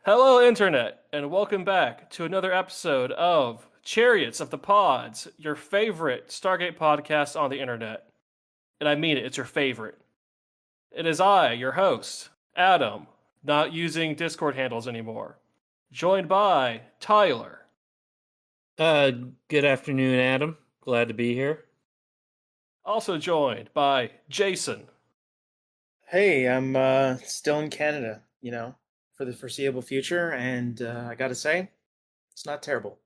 Hello, Internet, and welcome back to another episode of Chariots of the Pods, your favorite Stargate podcast on the Internet. And I mean it, it's your favorite. It is I, your host, Adam, not using Discord handles anymore, joined by Tyler, Uh, Good afternoon, Adam. Glad to be here. also joined by Jason, Hey, I'm still in Canada, for the foreseeable future, and I gotta say, it's not terrible.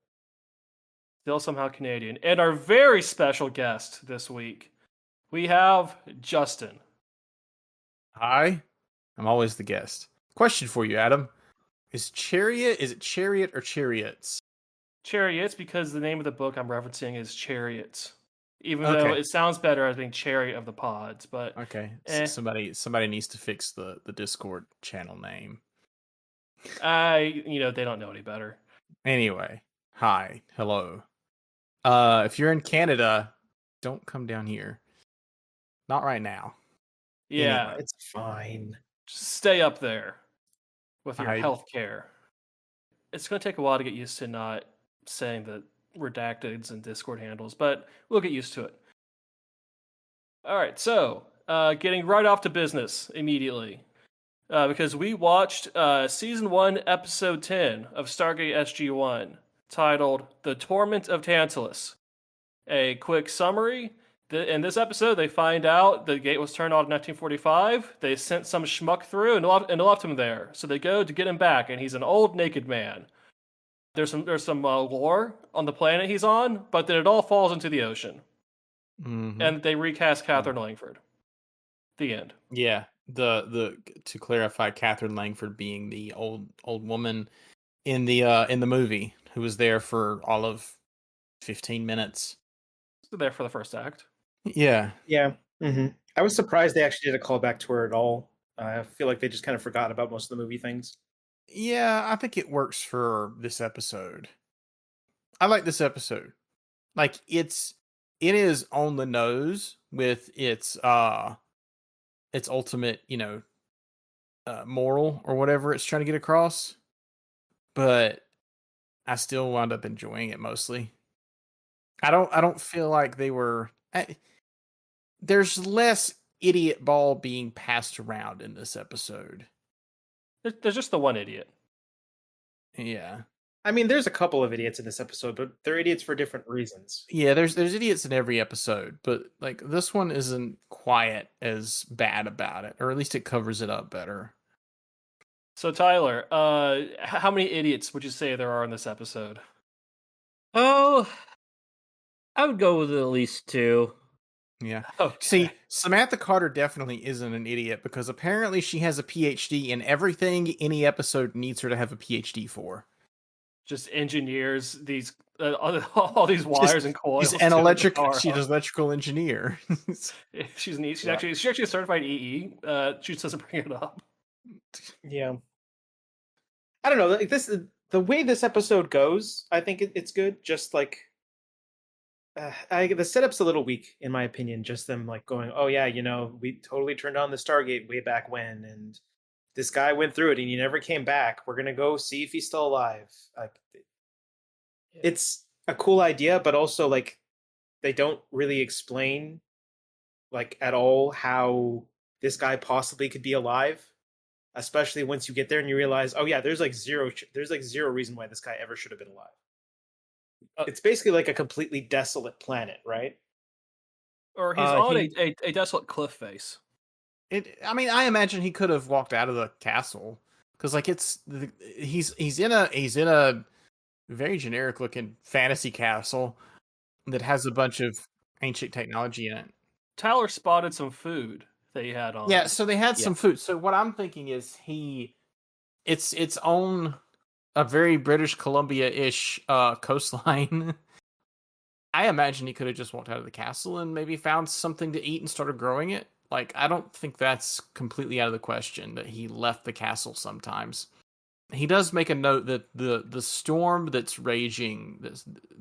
still somehow Canadian, and our very special guest this week. We have Justin. Hi, I'm always the guest. Question for you, Adam. Is it chariot or chariots? Chariots, because the name of the book I'm referencing is Chariots. Even though Okay. it sounds better as being Chariot of the Pods, but Okay. eh. Somebody needs to fix the Discord channel name. They don't know any better. Anyway, hi. Hello. If you're in Canada, don't come down here. Not right now. Yeah, Anyway. It's fine. just stay up there with your I- health care. It's going to take a while to get used to not saying the redacteds and Discord handles, but we'll get used to it. All right, so getting right off to business immediately. Because we watched Season 1, Episode 10 of Stargate SG-1, titled The Torment of Tantalus. A quick summary. In this episode, they find out the gate was turned on in 1945. They sent some schmuck through and left him there. So they go to get him back, and he's an old naked man. There's some lore on the planet he's on, but then it all falls into the ocean. Mhm. And they recast Catherine Langford. The end. Yeah. The to clarify, Catherine Langford being the old woman in the movie who was there for all of 15 minutes. There for the first act. Yeah. Yeah. I was surprised they actually did a callback to her at all. I feel like they just kind of forgot about most of the movie things. Yeah, I think it works for this episode. I like this episode. Like it is on the nose with its ultimate, moral or whatever it's trying to get across. But I still wound up enjoying it mostly. I don't feel like they were there's less idiot ball being passed around in this episode. There's just the one idiot. Yeah. I mean, there's a couple of idiots in this episode, but they're idiots for different reasons. Yeah, there's idiots in every episode, but like this one isn't quite as bad about it, or at least it covers it up better. So Tyler, how many idiots would you say there are in this episode? Oh, I would go with at least two. Yeah. Okay. See, Samantha Carter definitely isn't an idiot because apparently she has a PhD in everything any episode needs her to have a PhD for. Just engineers these all these wires and coils. She's an electrical engineer. She's actually a certified EE. She just doesn't bring it up. Yeah. I don't know. Like the way this episode goes, I think it's good. Just like the setup's a little weak in my opinion. Just them like going, oh yeah, we totally turned on the Stargate way back when, and this guy went through it and he never came back. We're gonna go see if he's still alive. Like, it's a cool idea, but also like they don't really explain like at all how this guy possibly could be alive. Especially once you get there and you realize, oh yeah, there's like zero reason why this guy ever should have been alive. It's basically like a completely desolate planet, right? Or he's on a desolate cliff face. I imagine he could have walked out of the castle because like he's in a very generic looking fantasy castle that has a bunch of ancient technology in it. Tyler spotted some food that he had on. Yeah, so they had some food. So what I'm thinking is it's on a very British Columbia-ish coastline. I imagine he could have just walked out of the castle and maybe found something to eat and started growing it. Like, I don't think that's completely out of the question that he left the castle sometimes. He does make a note that the storm that's raging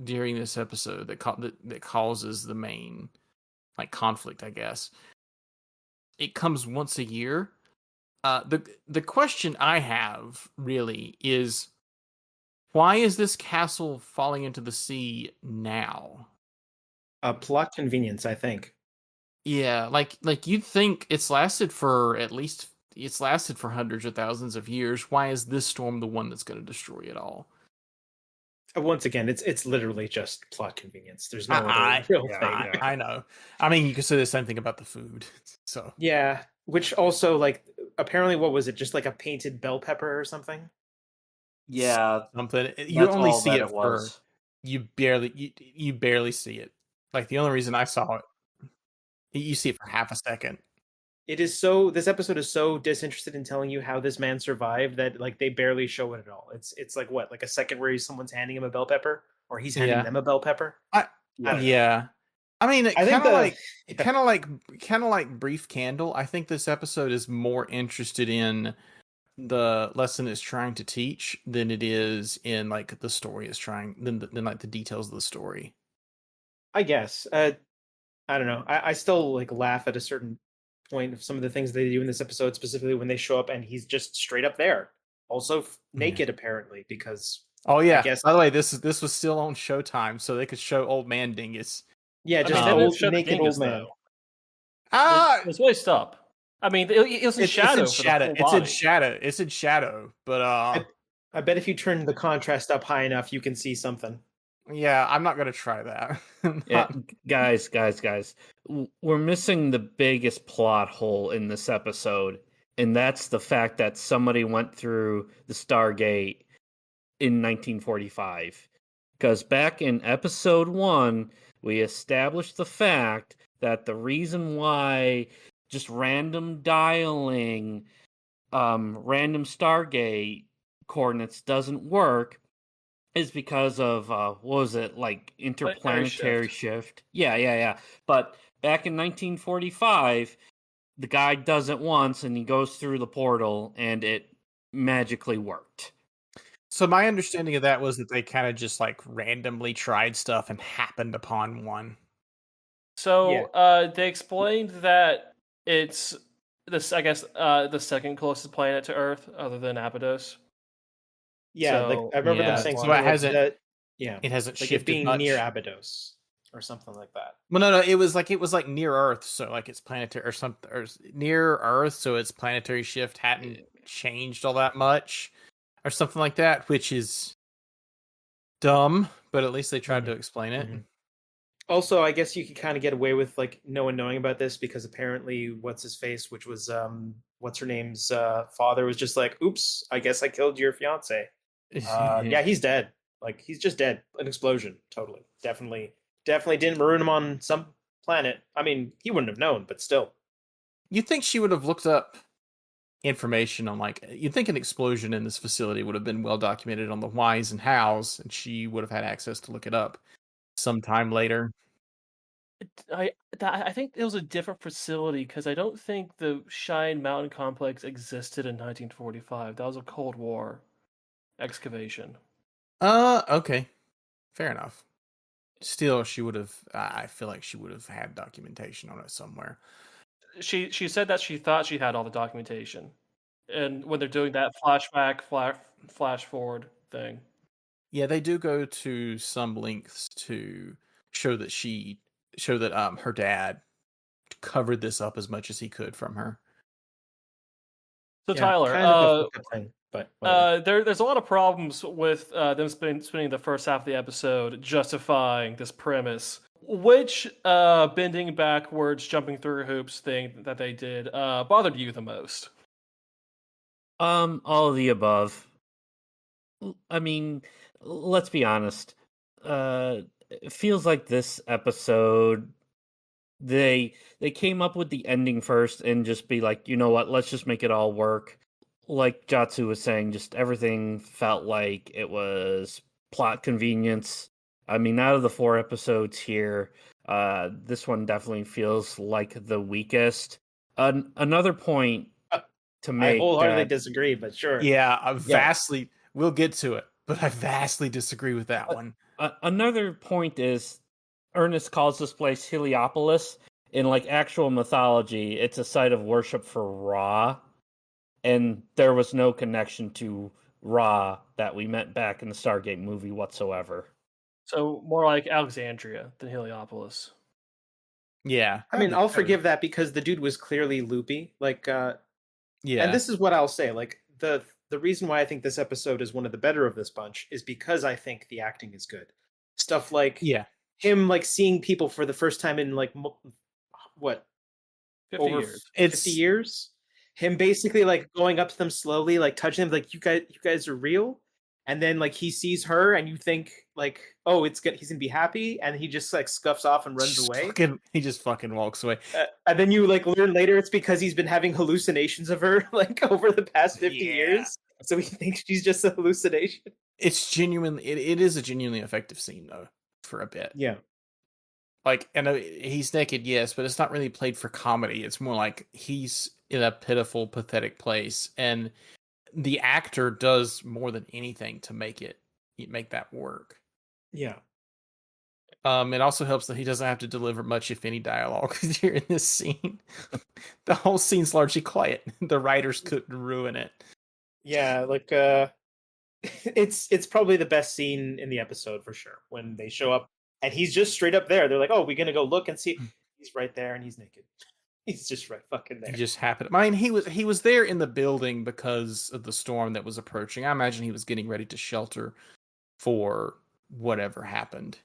during this episode that causes the main like conflict, I guess, it comes once a year. The question I have really is, why is this castle falling into the sea now? Plot convenience, I think. Yeah, like you'd think it's lasted for hundreds of thousands of years. Why is this storm the one that's going to destroy it all? Once again, it's literally just plot convenience. There's no I other real yeah, thing. yeah. I know. I mean, you could say the same thing about the food. So Yeah, which also like apparently what was it? Just like a painted bell pepper or something? Yeah, something you that's only all see that it it for was. you barely see it. Like the only reason I saw it, you see it for half a second. This episode is so disinterested in telling you how this man survived that like they barely show it at all. It's like what, like a second where someone's handing him a bell pepper or he's handing Yeah. them a bell pepper. I I don't know. yeah. I mean, it I think kind of like Brief Candle. I think this episode is more interested in the lesson it's trying to teach than it is in like the story is trying than like the details of the story. I guess. I don't know. I still like laugh at a certain point of some of the things they do in this episode, specifically when they show up and he's just straight up there, also naked apparently, because Oh I yeah. guess By the way, this was still on Showtime, so they could show Old Man Dingus. yeah, I just mean, they didn't old show the naked dingus, old man. though. Ah, It was voiced up. I mean, it was in shadow it's for in shadow. the full It's in body. shadow. It's in shadow. But I bet if you turn the contrast up high enough, you can see something. yeah, I'm not gonna try that. Yeah, guys. We're missing the biggest plot hole in this episode, and that's the fact that somebody went through the Stargate in 1945. Because back in episode 1, we established the fact that the reason why just random dialing random Stargate coordinates doesn't work is because of what was it, like interplanetary shift? Yeah. But back in 1945, the guy does it once and he goes through the portal and it magically worked. So my understanding of that was that they kind of just like randomly tried stuff and happened upon one. So they explained that it's this, I guess, the second closest planet to Earth, other than Abydos. Yeah, like So I remember them yeah, saying so something it like hasn't that. Yeah, it hasn't like it shifted being much. near Abydos or something like that. Well, no, it was like near Earth, so like it's planetary or something, or near Earth, so its planetary shift hadn't changed all that much, or something like that, which is dumb. But at least they tried to explain it. Mhm. Also, I guess you could kind of get away with like no one knowing about this because apparently, what's his face, which was what's her name's father, was just like, "Oops, I guess I killed your fiance." Yeah, he's dead. Like he's just dead. An explosion. Totally. Definitely didn't maroon him on some planet. I mean, he wouldn't have known, but still. You'd think she would have looked up information on like you'd think an explosion in this facility would have been well documented on the whys and hows, and she would have had access to look it up sometime later. I think it was a different facility because I don't think the Cheyenne Mountain Complex existed in 1945. That was a Cold War excavation. Okay. Fair enough. Still, she would have. I feel like she would have had documentation on it somewhere. She said that she thought she had all the documentation, and when they're doing that flashback, flash forward thing. Yeah, they do go to some lengths to show that her dad covered this up as much as he could from her. So Yeah, Tyler, kind of a fucked up thing, but whatever. there's a lot of problems with them spending the first half of the episode justifying this premise. Which bending backwards, jumping through hoops thing that they did bothered you the most? All of the above. I mean, let's be honest. It feels like this episode they came up with the ending first and just be like, you know what, let's just make it all work. Like Jatsu was saying, just everything felt like it was plot convenience. I mean, out of the 4 episodes here, this one definitely feels like the weakest. Another point to I make wholeheartedly that disagree, but sure. Yeah, we'll get to it, but I vastly disagree with that one. another point is Ernest calls this place Heliopolis. In like actual mythology, it's a site of worship for Ra. and there was no connection to Ra that we met back in the Stargate movie whatsoever. So more like Alexandria than Heliopolis. Yeah. I mean, I'll forgive that because the dude was clearly loopy. Like, Yeah. and this is what I'll say. Like, the reason why I think this episode is one of the better of this bunch is because I think the acting is good. Stuff like Yeah. him like seeing people for the first time in like what 50 over years. 50 years, him basically like going up to them slowly, like touching them, like you guys are real, and then like he sees her and you think like, oh, it's good, he's gonna be happy, and he just like scuffs off and runs away. He just fucking walks away. And then you like learn later it's because he's been having hallucinations of her like over the past 50 years, so he thinks she's just a hallucination. It's genuinely it is a genuinely effective scene though for a bit. Yeah. Like, and he's naked, yes, but it's not really played for comedy. It's more like he's in a pitiful, pathetic place, and the actor does more than anything to make that work. Yeah. It also helps that he doesn't have to deliver much, if any, dialogue during this scene. The whole scene's largely quiet. The writers couldn't ruin it. Yeah, like it's probably the best scene in the episode for sure when they show up and he's just straight up there. They're like, "Oh, we're gonna go look and see." He's right there and he's naked. He's just right fucking there. He just happened. I mean, he was there in the building because of the storm that was approaching. I imagine he was getting ready to shelter for whatever happened.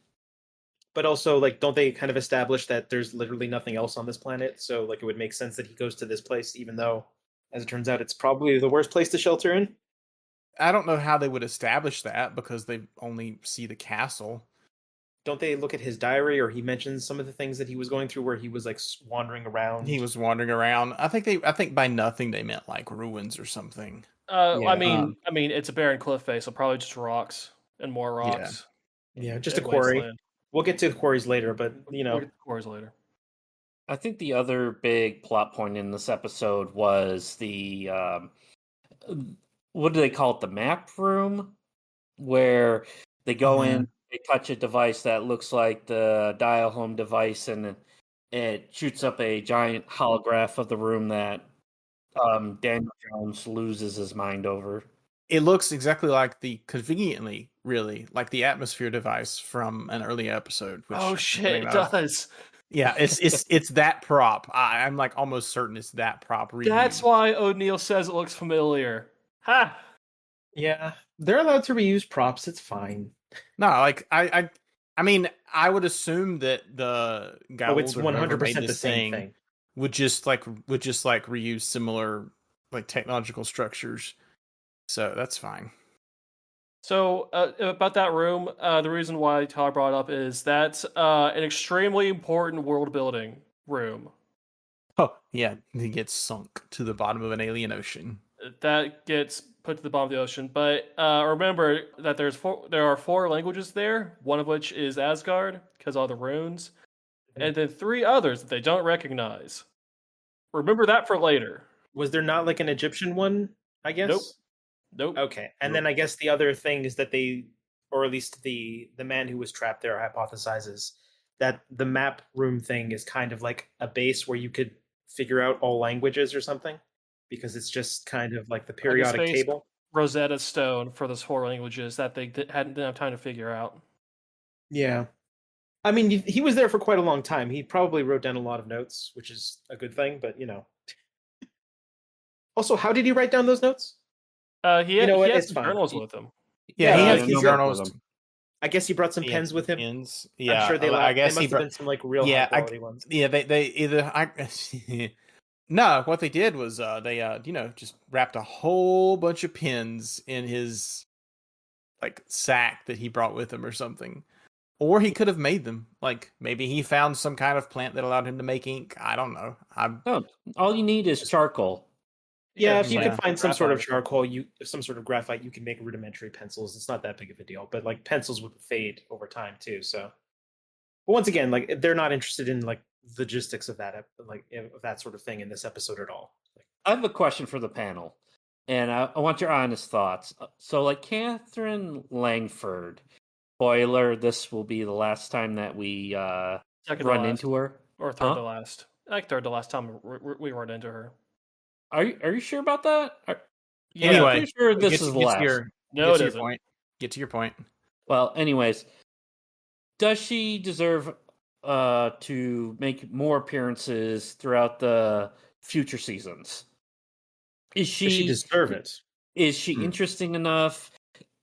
But also, like, don't they kind of establish that there's literally nothing else on this planet? So, like, it would make sense that he goes to this place, even though, as it turns out, it's probably the worst place to shelter in. I don't know how they would establish that because they only see the castle. Don't they look at his diary, or he mentions some of the things that he was going through, where he was like wandering around? He was wandering around. I think by nothing they meant like ruins or something. I mean, it's a barren cliff face, so probably just rocks and more rocks. Yeah, just a quarry. Wasteland. We'll get to the quarries later, but you know, we'll get to the quarries later. I think the other big plot point in this episode was the what do they call it? The map room, where they go in, they touch a device that looks like the dial home device, and it shoots up a giant holograph of the room that Daniel Jones loses his mind over. It looks exactly like conveniently, really, like the atmosphere device from an earlier episode. Which, oh shit, it does. Yeah, it's that prop. I'm like almost certain it's that prop. That's why O'Neill says it looks familiar. Ha! Yeah, they're allowed to reuse props. It's fine. No, like I mean, I would assume that the guy it's 100% the same thing. Would just like reuse similar like technological structures. So that's fine. So about that room, the reason why Tyler brought it up is that's an extremely important world building room. Oh yeah, he gets sunk to the bottom of an alien ocean. That gets put to the bottom of the ocean, but remember that there are 4 languages there, one of which is Asgard because all the runes, and then 3 others that they don't recognize. Remember that for later. Was there not like an Egyptian one? I guess. Nope. Okay, and then I guess the other thing is that they, or at least the man who was trapped there, hypothesizes that the map room thing is kind of like a base where you could figure out all languages or something, because it's just kind of like the periodic table. Rosetta Stone for those 4 languages that they didn't have time to figure out. Yeah. I mean, he was there for quite a long time. He probably wrote down a lot of notes, which is a good thing, but you know. Also, how did he write down those notes? He had some journals with him. Yeah, he had some journals. I guess he brought some pens with him. Pens. Yeah, I'm sure they must have been some like real high quality ones. Yeah, they either no, what they did was they just wrapped a whole bunch of pens in his like sack that he brought with him or something. Or he could have made them. Like maybe he found some kind of plant that allowed him to make ink. I don't know. All you need is charcoal. Yeah, if you can find some sort of charcoal, some sort of graphite, you can make rudimentary pencils. It's not that big of a deal, but like pencils would fade over time too. So, but once again, like they're not interested in like logistics of that, like of that sort of thing in this episode at all. I have a question for the panel, and I want your honest thoughts. So, like Catherine Langford, spoiler: this will be the last time that we run into her, or third to last. Like third to last time we run into her. Are you sure about that? Yeah. Anyway, pretty sure this is the get to last. your No, get it to your isn't. point. Get to your point. Well, anyways, does she deserve to make more appearances throughout the future seasons? Is Does she she deserve it? is she interesting enough?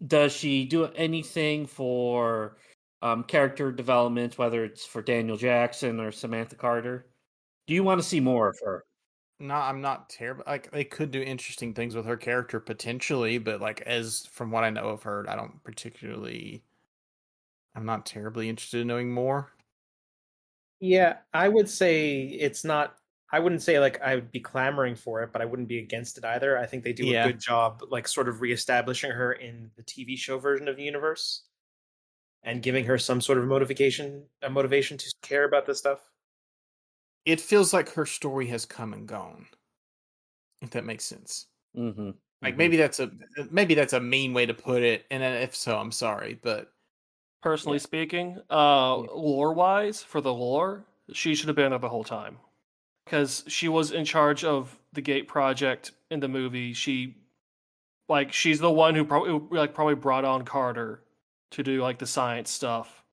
Does she do anything for character development, whether it's for Daniel Jackson or Samantha Carter? Do you want to see more of her? No, I'm not terrible. Like they could do interesting things with her character potentially, but like as from what I know of her, I don't particularly. I'm not terribly interested in knowing more. Yeah, I would say it's not. I wouldn't say like I would be clamoring for it, but I wouldn't be against it either. I think they do a Yeah. good job, like sort of reestablishing her in the TV show version of the universe and giving her some sort of motivation to care about this stuff. It feels like her story has come and gone. If that makes sense. Mm-hmm. Like maybe that's a mean way to put it, and if so, I'm sorry, but Personally Yeah. speaking, Yeah. lore wise, for the lore, she should have been there the whole time. Because she was in charge of the Gate project in the movie. She's the one who probably brought on Carter to do like the science stuff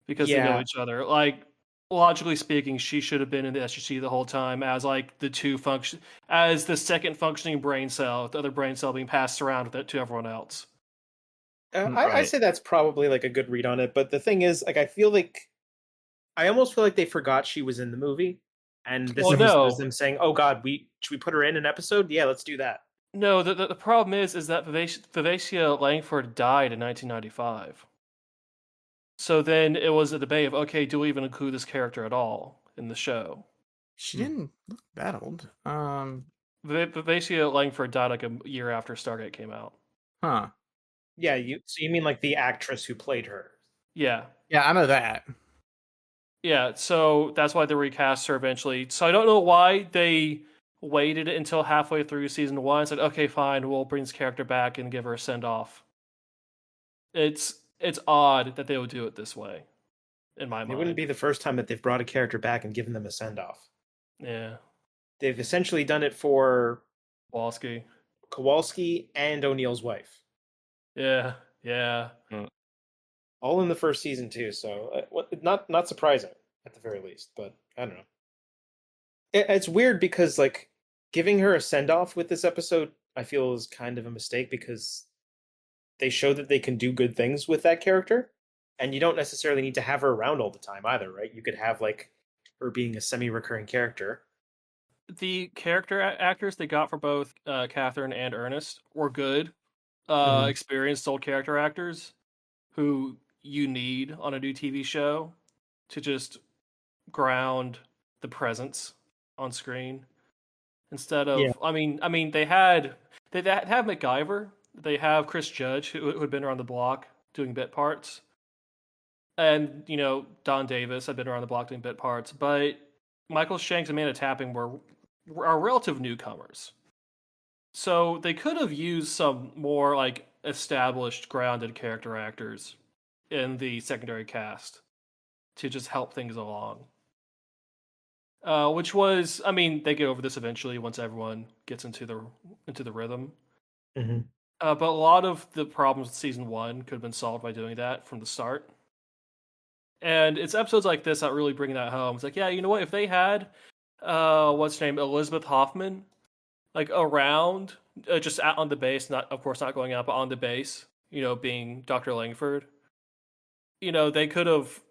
because they know Yeah. each other. Like logically speaking, she should have been in the SGC the whole time as like as the second functioning brain cell, with the other brain cell being passed around with it to everyone else. I Right. say that's probably like a good read on it, but the thing is, like, I almost feel like they forgot she was in the movie, and this Well, episode is no, them saying, "Oh God, we should we put her in an episode? Yeah, let's do that." no. The problem is that Vivacia Langford died in 1995. So then it was a debate of, okay, do we even include this character at all in the show? she didn't look that old. Vivacia Langford died like a year after Stargate came out. Huh. Yeah, you mean like the actress who played her? Yeah. Yeah, I know that. Yeah, so that's why they recast her eventually. So I don't know why they waited until halfway through season one and said, okay, fine, we'll bring this character back and give her a send off. It's odd that they would do it this way, in my It wouldn't mind. be the first time that they've brought a character back and given them a send off. Yeah. They've essentially done it for Walski. Kowalski and O'Neill's wife, Yeah. Yeah. all in the first season too. So, not surprising at the very least. But I don't know. It's weird because like giving her a send off with this episode, I feel is kind of a mistake because they show that they can do good things with that character, and you don't necessarily need to have her around all the time either, right? You could have like her being a semi-recurring character. The character actors they got for both Catherine and Ernest were good, Mhm. experienced old character actors who you need on a new TV show to just ground the presence on screen instead Yeah. of. I mean, they have MacGyver, they have Chris Judge who had been around the block doing bit parts, and Don Davis had been around the block doing bit parts, but Michael Shanks and Amanda Tapping are relative newcomers. So they could have used some more like established, grounded character actors in the secondary cast to just help things along. Which was, I mean, they get over this eventually once everyone gets into the rhythm. Mhm. But a lot of the problems with season one could have been solved by doing that from the start. And it's episodes like this that really bring that home. It's like, yeah, you know what? If they had, what's her name, Elizabeth Hoffman, like around, just out on the base, not of course not going out, but on the base, being Dr. Langford, they could have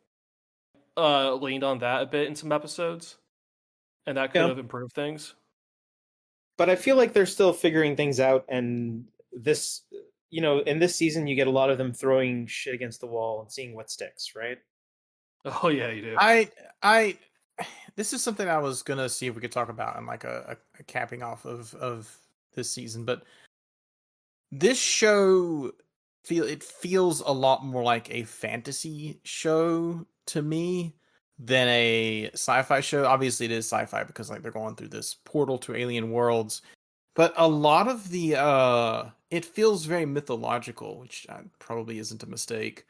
leaned on that a bit in some episodes, and that could Yeah. have improved things. But I feel like they're still figuring things out, and this, in this season, you get a lot of them throwing shit against the wall and seeing what sticks, right? Oh yeah, you do. I this is something I was gonna see if we could talk about in like a capping off of this season, but this show feels a lot more like a fantasy show to me than a sci-fi show. Obviously it is sci-fi because like they're going through this portal to alien worlds, but a lot of the it feels very mythological, which probably isn't a mistake,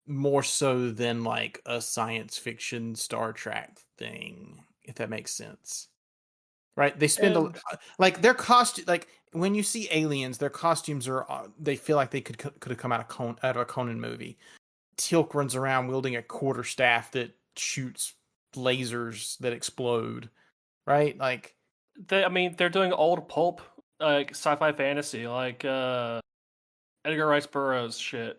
more so than like a science fiction Star Trek thing, if that makes sense. right? They spend And like their costume, like when you see aliens, their costumes are they feel like they could have come out of a Conan movie. Teal'c runs around wielding a quarterstaff that shoots lasers that explode, right? Like, they're doing old pulp, like sci-fi fantasy, like Edgar Rice Burroughs shit.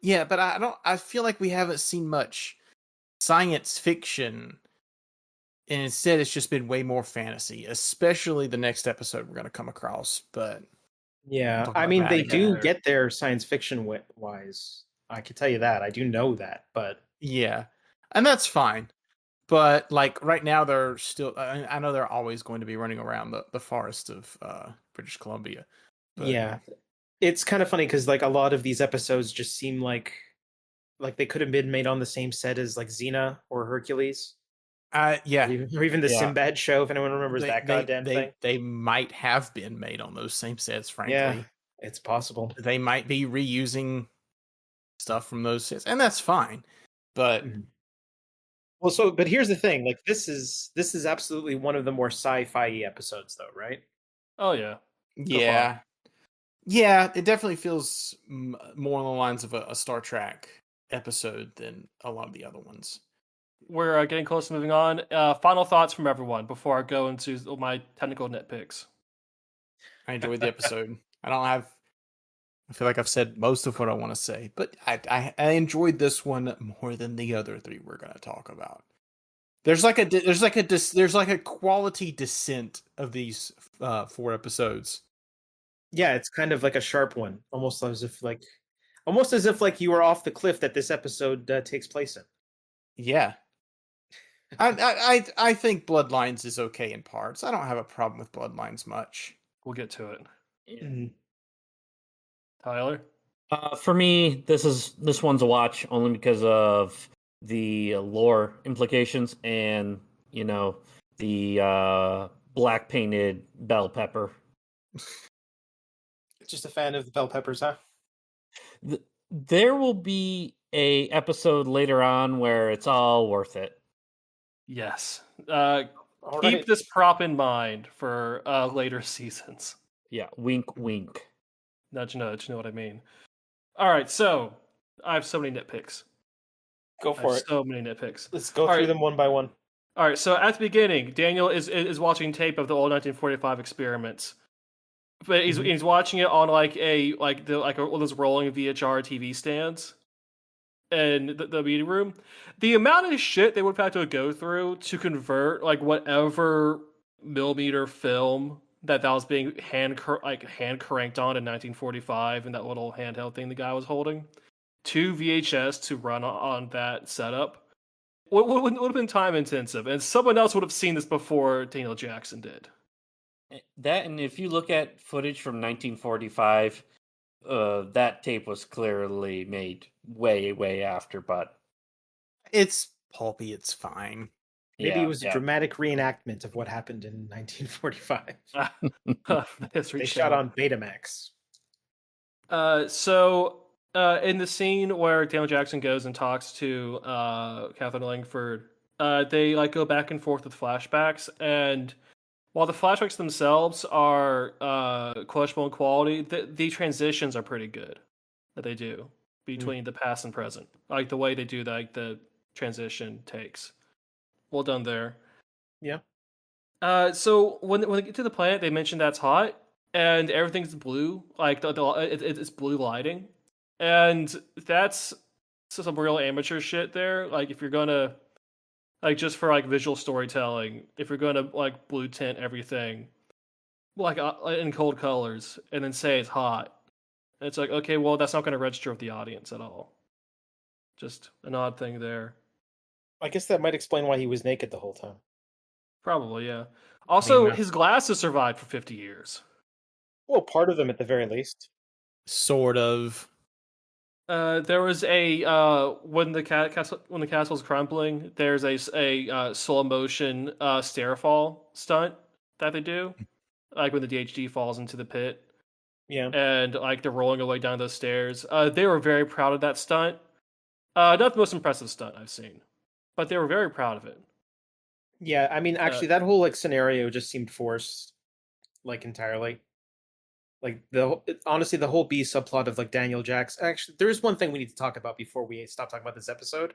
yeah, but I feel like we haven't seen much science fiction, and instead it's just been way more fantasy, especially the next episode we're going to come across. But we'll Yeah, talk I about mean that they again. do get there science fiction wise. I can tell you that. I do know that, but Yeah, and that's fine. But like right now, they're still. I know they're always going to be running around the forest of British Columbia. But yeah, it's kind of funny because like a lot of these episodes just seem like they could have been made on the same set as like Xena or Hercules, yeah, or even the Yeah. Sinbad show, if anyone remembers they that they goddamn thing. they they might have been made on those same sets. Yeah, Frankly, it's possible. they might be reusing stuff from those sets, and that's fine. But Mhm. Well, but here's the thing: like this is absolutely one of the more sci-fi episodes, though, right? Oh yeah, so far. yeah, yeah, it definitely feels more along the lines of a Star Trek episode than a lot of the other ones. We're getting close to moving on. Final thoughts from everyone before I go into my technical nitpicks. I enjoyed the episode. I feel like I've said most of what I want to say, but I enjoyed this one more than the other three we're going to talk about. There's like a quality descent of these 4 episodes. Yeah, it's kind of like a sharp one, almost as if like you were off the cliff that this episode takes place in. Yeah, I think Bloodlines is okay in parts. I don't have a problem with Bloodlines much. We'll get to it. Mhm. Tyler? For me, this one's a watch only because of the lore implications and the black painted bell pepper. Just a fan of the bell peppers, huh? There will be a episode later on where it's all worth it. Yes. All Keep right. this prop in mind for later seasons. Yeah, wink, wink. Nudge, nudge, know what I mean. All right, so I have so many nitpicks. Go I for have it. so many nitpicks. Let's go All through right. them one by one. All right, so at the beginning, Daniel is watching tape of the old 1945 experiments, but he's watching it on one of those rolling VHR TV stands in the meeting room. The amount of shit they would have had to go through to convert like whatever millimeter film that was being hand cranked on in 1945 and that little handheld thing the guy was holding to VHS to run on that setup would have been time intensive, and someone else would have seen this before Daniel Jackson did. That, and if you look at footage from 1945, that tape was clearly made way, way after, but It's pulpy. It's fine. Maybe yeah, it was a dramatic reenactment of what happened in 1945. History They shot Channel. on Betamax. In the scene where Daniel Jackson goes and talks to Catherine Langford, they like go back and forth with flashbacks, and while the flashbacks themselves are questionable in quality, the transitions are pretty good that they do between the past and present. Like the way they do the transition takes. Well done there. Yeah. So when they get to the planet, they mention that's hot and everything's blue, like it's blue lighting, and that's some real amateur shit there. Like if you're gonna like just for like visual storytelling, if you're gonna like blue tint everything like in cold colors and then say it's hot, it's like okay, well that's not gonna register with the audience at all. Just an odd thing there. I guess that might explain why he was naked the whole time. Probably, yeah. Also, uh, his glasses survived for 50 years. Well, part of them at the very least. Sort of. There was a when the castle's crumbling. There's a slow motion stairfall stunt that they do, like when the DHD falls into the pit Yeah. and like they're rolling away down those stairs. They were very proud of that stunt. Not the most impressive stunt I've seen, but they were very proud of it. Yeah, I mean, actually, that whole like scenario just seemed forced, like entirely. Like honestly, the whole B subplot of like Daniel Jackson. Actually, there is one thing we need to talk about before we stop talking about this episode,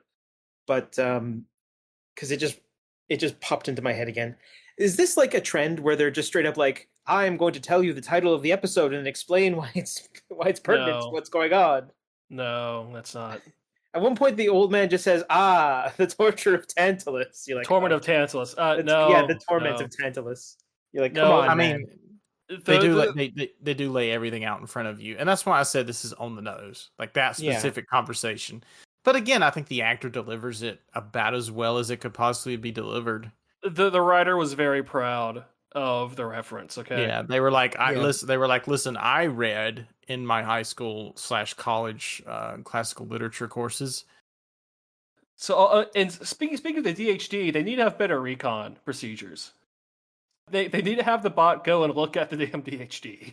but because it just popped into my head again. Is this like a trend where they're just straight up like, I'm going to tell you the title of the episode and explain why it's pertinent to No. what's going on? No, that's not. At one point, the old man just says, "Ah, the torture of Tantalus." You're like, Torment oh, of Tantalus. yeah, the No, torment no, of Tantalus. You're like, come no. on, I man. mean, they do The, they do lay everything out in front of you, and that's why I said this is on the nose, like that Yeah. specific conversation. But again, I think the actor delivers it about as well as it could possibly be delivered. the writer was very proud of the reference. Okay. Yeah, they were like, Yeah. listen, I read in my high school / college classical literature courses. So, and speaking of the DHD, they need to have better recon procedures. They need to have the bot go and look at the damn DHD.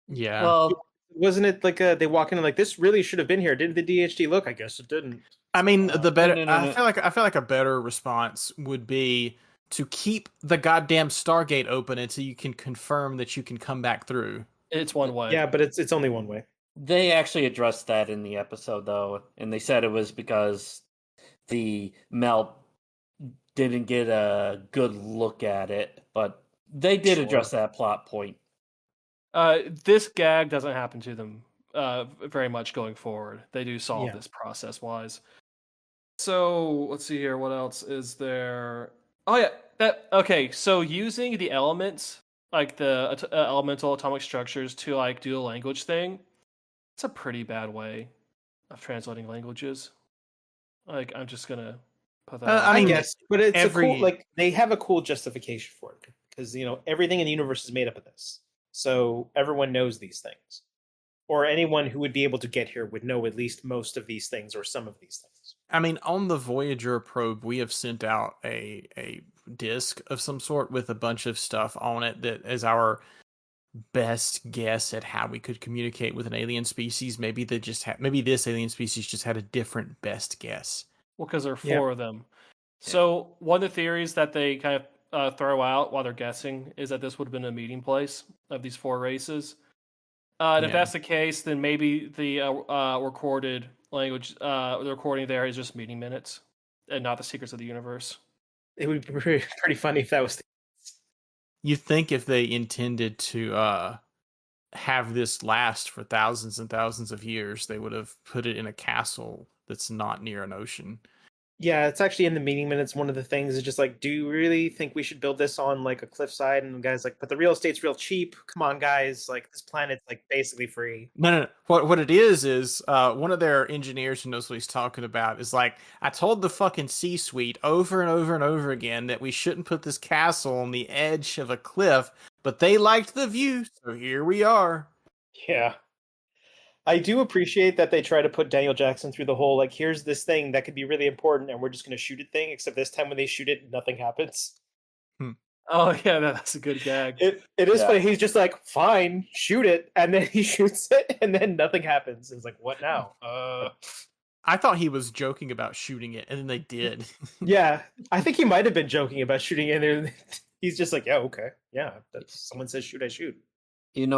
Yeah. Well, Wasn't it like they walk in and like, this really should have been here? Didn't the DHD look? I guess it didn't. I mean, the better. no. I feel like a better response would be to keep the goddamn Stargate open until you can confirm that you can come back through. It's one way. Yeah, but it's only one way. they actually addressed that in the episode, though, and they said it was because the melt didn't get a good look at it, but they did address that plot point. This gag doesn't happen to them very much going forward. They do solve Yeah. this process wise. So let's see here. What else is there? Oh yeah, okay. So using the elements, like the elemental atomic structures, to like do a language thing, it's a pretty bad way of translating languages. Like I'm just gonna put that. I I mean, guess, but it's a cool, every- like they have a cool justification for it because everything in the universe is made up of this, so everyone knows these things, or anyone who would be able to get here would know at least most of these things or some of these things. I mean, on the Voyager probe, we have sent out a disk of some sort with a bunch of stuff on it that is our best guess at how we could communicate with an alien species. Maybe maybe this alien species just had a different best guess. Well, because there are Yeah. four of them. So one of the theories that they kind of throw out while they're guessing is that this would have been a meeting place of these four races. And if Yeah. that's the case, then maybe the recorded language, the recording there is just meeting minutes and not the secrets of the universe. It would be pretty funny if that was the You think if they intended to have this last for thousands and thousands of years, they would have put it in a castle that's not near an ocean. Yeah, it's actually in the meeting minutes. One of the things is just like, do you really think we should build this on like a cliffside? And the guy's like, but the real estate's real cheap. Come on, guys. Like this planet's like basically free. No. What it is one of their engineers who knows what he's talking about is like, I told the fucking C-suite over and over and over again that we shouldn't put this castle on the edge of a cliff, but they liked the view, so here we are. Yeah. I do appreciate that they try to put Daniel Jackson through the whole like, here's this thing that could be really important and we're just going to shoot it thing, except this time when they shoot it, nothing happens. Oh yeah, that's a good gag. It is Yeah. funny. He's just like, fine, shoot it, and then he shoots it, and then nothing happens. It's like, what now? I thought he was joking about shooting it, and then they did. Yeah, I think he might have been joking about shooting it. And he's just like, yeah, okay, yeah. That's someone says shoot, I shoot.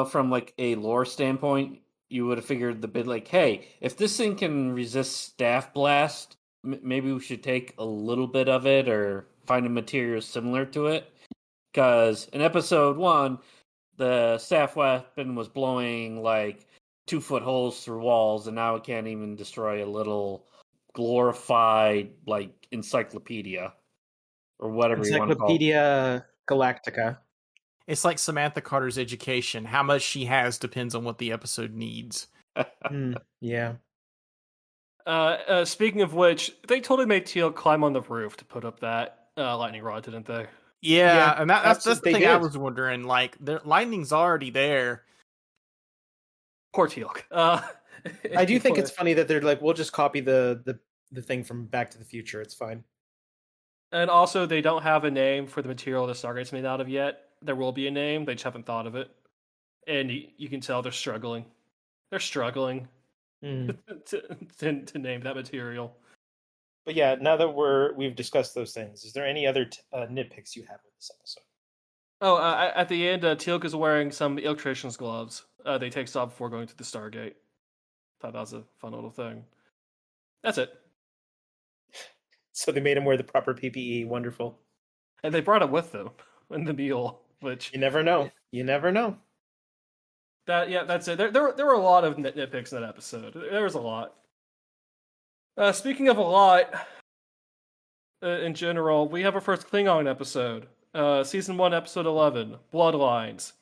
From like a lore standpoint, you would have figured the bit like, hey, if this thing can resist staff blast, maybe we should take a little bit of it or find a material similar to it. Because in episode 1, the staff weapon was blowing like 2-foot holes through walls, and now it can't even destroy a little glorified like encyclopedia or whatever you want to call it. Encyclopedia Galactica. It's like Samantha Carter's education. How much she has depends on what the episode needs. Yeah. Speaking of which, they totally made Teal climb on the roof to put up that lightning rod, didn't they? Yeah, and that's the they thing I did. was wondering. Like, the lightning's already there. Poor Teal. I do think it's funny that they're like, we'll just copy the thing from Back to the Future. It's fine. And also, they don't have a name for the material the Stargate's made out of yet. There will be a name, they just haven't thought of it. And you can tell they're struggling. They're struggling to name that material. But yeah, now that we've discussed those things, is there any other nitpicks you have with this episode? Oh, at the end, Teal'c is wearing some electrician's gloves. They takes off before going to the Stargate. Thought that was a fun little thing. That's it. So they made him wear the proper PPE. Wonderful. And they brought it with them in the mule, which You never know. You never know. that's it. There were a lot of nitpicks in that episode. There was a lot. Speaking of a lot, in general, we have our first Klingon episode. Season 1, episode 11, Bloodlines.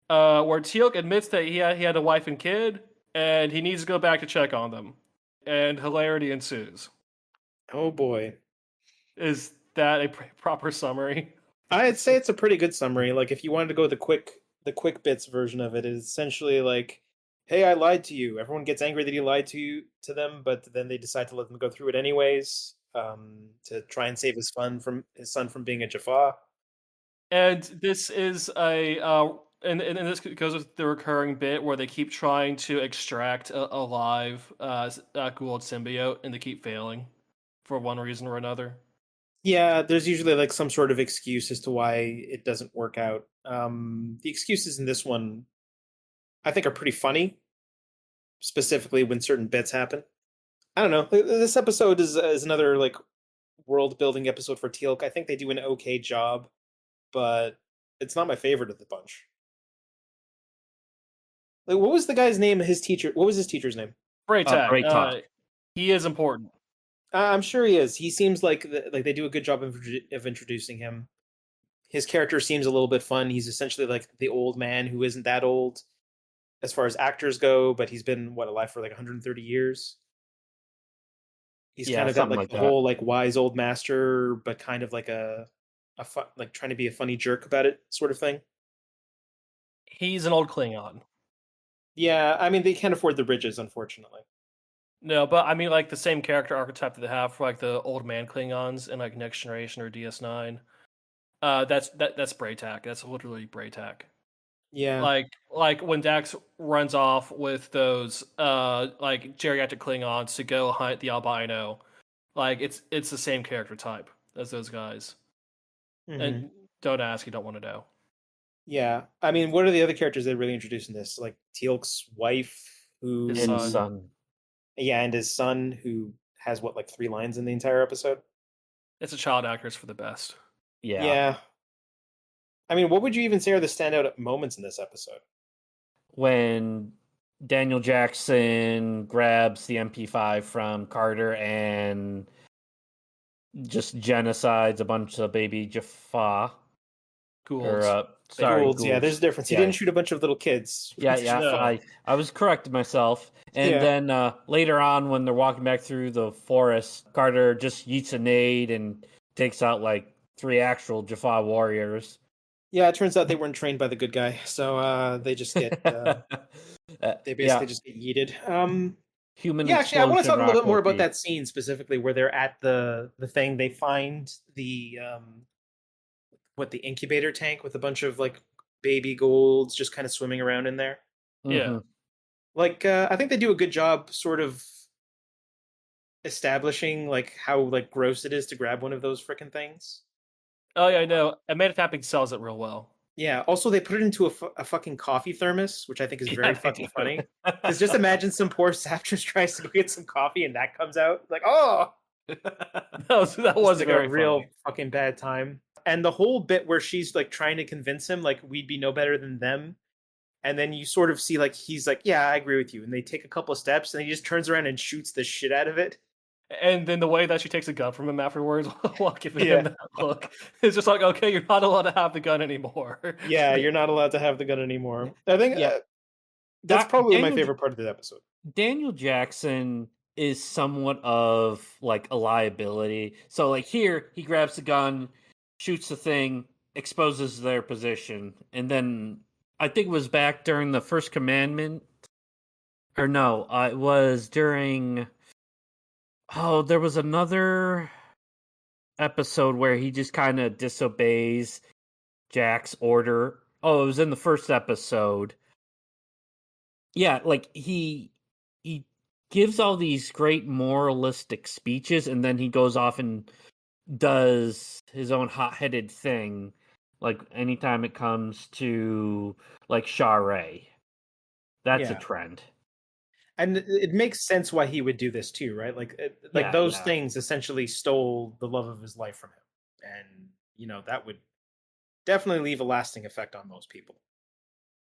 Where Teal'c admits that he had a wife and kid, and he needs to go back to check on them. And hilarity ensues. Oh boy. Is that a proper summary? I'd say it's a pretty good summary. Like if you wanted to go the quick bits version of it, is essentially like, hey, I lied to you. Everyone gets angry that he lied to them, but then they decide to let them go through it anyways, to try and save his son from being a Jaffa. And this is and this goes with the recurring bit where they keep trying to extract a live Goa'uld symbiote, and they keep failing for one reason or another. Yeah, there's usually like some sort of excuse as to why it doesn't work out. The excuses in this one, I think, are pretty funny, specifically when certain bits happen. I don't know. This episode is another like world building episode for Teal'c. I think they do an okay job, but it's not my favorite of the bunch. Like, what was the guy's name? His teacher. What was his teacher's name? Braytak. He is important. I'm sure he is. He seems like they do a good job of introducing him. His character seems a little bit fun. He's essentially like the old man who isn't that old as far as actors go, but he's been alive for like 130 years. He's kind of got like the whole like wise old master, but kind of like like trying to be a funny jerk about it sort of thing. He's an old Klingon. Yeah, I mean they can't afford the bridges, unfortunately. No, but I mean like the same character archetype that they have for like the old man Klingons in like Next Generation or DS9. That's Braytak. That's literally Braytak. Yeah. Like when Dax runs off with those like geriatric Klingons to go hunt the albino, like it's the same character type as those guys. Mm-hmm. And don't ask, you don't want to know. Yeah, I mean, what are the other characters they really introduced in this? Like Teal'c's wife, his son. Yeah, and his son, who has like 3 lines in the entire episode. It's a child actors for the best. Yeah. I mean, what would you even say are the standout moments in this episode? When Daniel Jackson grabs the MP5 from Carter and just genocides a bunch of baby Jaffa. Goa'ulds. Yeah, there's a difference. He didn't shoot a bunch of little kids. Yeah. I was correcting myself. And then later on, when they're walking back through the forest, Carter just yeets a nade and takes out like 3 actual Jaffa warriors. Yeah, it turns out they weren't trained by the good guy, so they just get they basically just get yeeted. Actually, I want to talk a little bit more about that scene specifically, where they're at the thing. They find the incubator tank with a bunch of like baby Goa'ulds just kind of swimming around in there. Yeah, like I think they do a good job, sort of establishing like how like gross it is to grab one of those freaking things. Oh yeah, I know. Amanda Tapping sells it real well. Yeah. Also, they put it into a fucking coffee thermos, which I think is very fucking funny. Because just imagine some poor sap just tries to go get some coffee and that comes out like, oh, that was like a real fucking bad time. And the whole bit where she's like trying to convince him like we'd be no better than them, and then you sort of see like he's like, yeah, I agree with you, and they take a couple of steps and he just turns around and shoots the shit out of it. And then the way that she takes a gun from him afterwards while giving him that look, it's just like, okay, you're not allowed to have the gun anymore. Yeah, you're not allowed to have the gun anymore. I think that's probably my favorite part of the episode. Daniel Jackson is somewhat of like a liability. So like here, he grabs the gun, shoots the thing, exposes their position, and then I think it was back during the First Commandment, or no, it was during. Oh, there was another episode where he just kind of disobeys Jack's order. Oh, it was in the first episode. Yeah, like he gives all these great moralistic speeches, and then he goes off and does his own hot-headed thing, like anytime it comes to like Shara. That's a Yeah. trend. And it makes sense why he would do this too, right? Like Yeah, those yeah. things essentially stole the love of his life from him, and that would definitely leave a lasting effect on most people.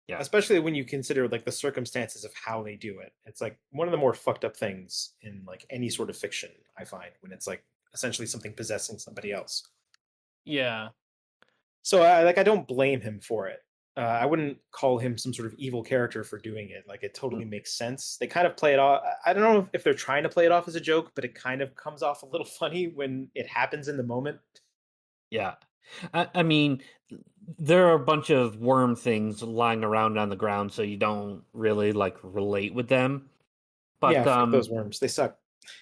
Yeah. Especially when you consider like the circumstances of how they do it. It's like one of the more fucked up things in like any sort of fiction, I find, when it's like essentially something possessing somebody else. Yeah. So I don't blame him for it. I wouldn't call him some sort of evil character for doing it. Like it totally makes sense. They kind of play it off. I don't know if they're trying to play it off as a joke, but it kind of comes off a little funny when it happens in the moment. Yeah. I mean, there are a bunch of worm things lying around on the ground, so you don't really like relate with them. Yeah, But fuck those worms. They suck.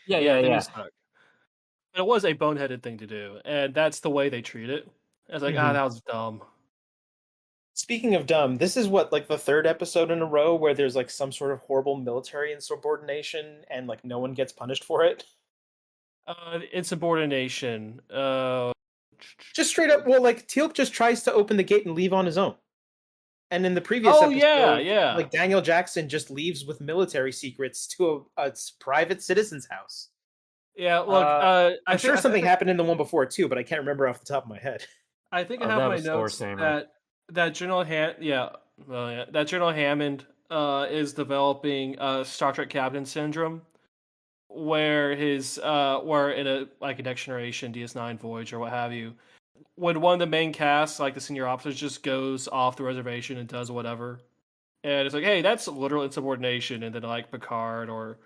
Yeah, they do yeah. suck. But it was a boneheaded thing to do, and that's the way they treat it. I was like, Mhm. that was dumb. Speaking of dumb, this is what like the third episode in a row where there's like some sort of horrible military insubordination and like no one gets punished for it. Insubordination. Just straight up, well, like Teal'c just tries to open the gate and leave on his own. And in the previous Oh yeah, episode, yeah. like Daniel Jackson just leaves with military secrets to a private citizen's house. Yeah, look, I'm sure something happened in the one before too, but I can't remember off the top of my head. I think I Oh, have that my was Thor notes Sammer. that that General Hammond is developing Star Trek Captain syndrome, where where in a like a next generation DS9 Voyage or what have you, when one of the main cast, like the senior officers, just goes off the reservation and does whatever, and it's like, hey, that's literal insubordination, and then like Picard or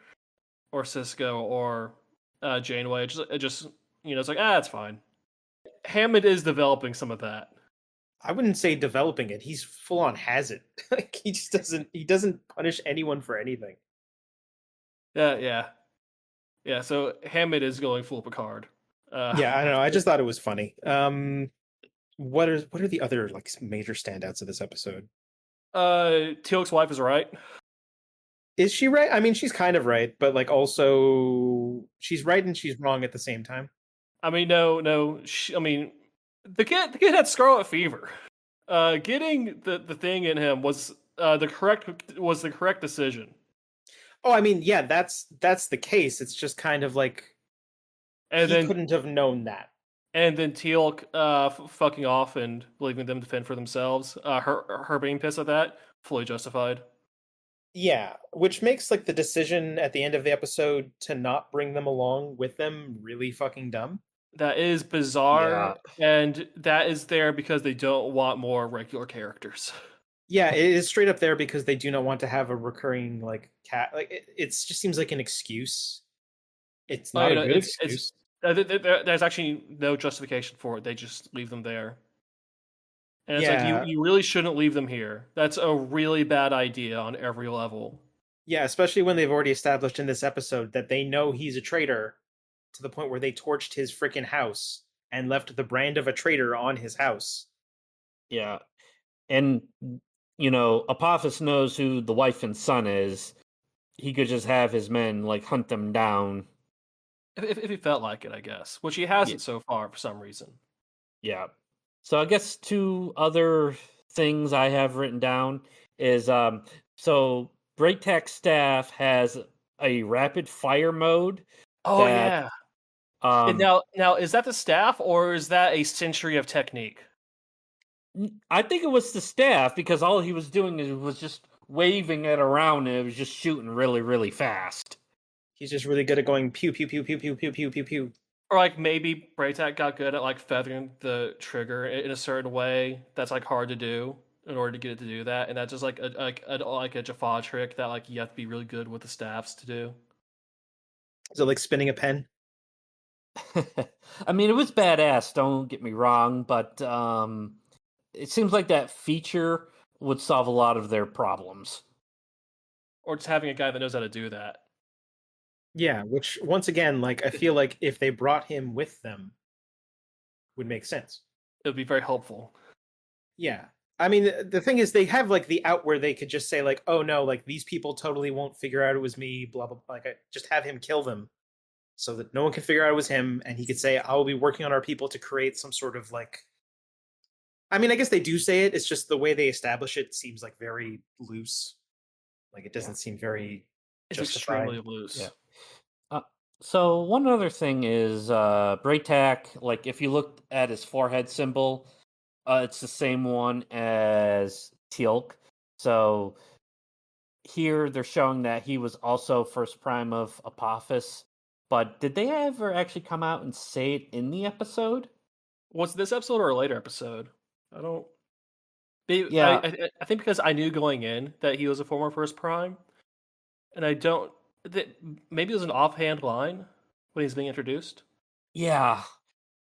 Cisco or Janeway, it just it's like it's fine. Hammond is developing some of that. I wouldn't say developing it. He's full on has it. Like he just doesn't punish anyone for anything. Yeah. So Hammond is going full Picard. Yeah, I don't know. I just thought it was funny. What are the other like major standouts of this episode? Teal'c's wife is right. Is she right? I mean, she's kind of right, but like also she's right and she's wrong at the same time. I mean, no. I mean, the kid had scarlet fever. Getting the thing in him was the correct decision. Oh, I mean, yeah, that's the case. It's just kind of like And he then couldn't have known that. and then Teal'c fucking off and leaving them to fend for themselves. Her being pissed at that, fully justified. Yeah, which makes like the decision at the end of the episode to not bring them along with them really fucking dumb. That is bizarre, and that is there because they don't want more regular characters. Yeah, it is straight up there because they do not want to have a recurring like cat. Like it just seems like an excuse. It's not a good excuse. There's actually no justification for it. They just leave them there. And it's like Yeah, you really shouldn't leave them here. That's a really bad idea on every level. yeah, especially when they've already established in this episode that they know he's a traitor to the point where they torched his freaking house and left the brand of a traitor on his house. Yeah. And Apophis knows who the wife and son is. He could just have his men like hunt them down. If he felt like it, I guess. Which he hasn't so far for some reason. Yeah. So I guess two other things I have written down is so Breaktack staff has a rapid fire mode. Oh that, yeah. And now is that the staff or is that a century of technique? I think it was the staff because all he was doing was just waving it around and it was just shooting really, really fast. He's just really good at going pew pew pew pew pew pew pew pew pew. Or like maybe Braytak got good at like feathering the trigger in a certain way that's like hard to do in order to get it to do that, and that's just like a Jaffa trick that like you have to be really good with the staffs to do. Is it like spinning a pen? I mean, it was badass. Don't get me wrong, but it seems like that feature would solve a lot of their problems. Or just having a guy that knows how to do that. Yeah, which once again, like I feel like if they brought him with them, would make sense. It would be very helpful. Yeah, I mean, the thing is, they have like the out where they could just say like, "Oh no, like these people totally won't figure out it was me." Blah blah. Like, just have him kill them, so that no one can figure out it was him, and he could say, "I will be working on our people to create some sort of like." I mean, I guess they do say it. It's just the way they establish it seems like very loose. Like it doesn't seem very It's justified. extremely loose. Yeah. So one other thing is Braytak, like if you look at his forehead symbol, it's the same one as Teal'c. So here they're showing that he was also first prime of Apophis. But did they ever actually come out and say it in the episode? Was it this episode or a later episode? I don't. Yeah. I think because I knew going in that he was a former first prime, and I don't. Maybe it was an offhand line when he's being introduced. Yeah.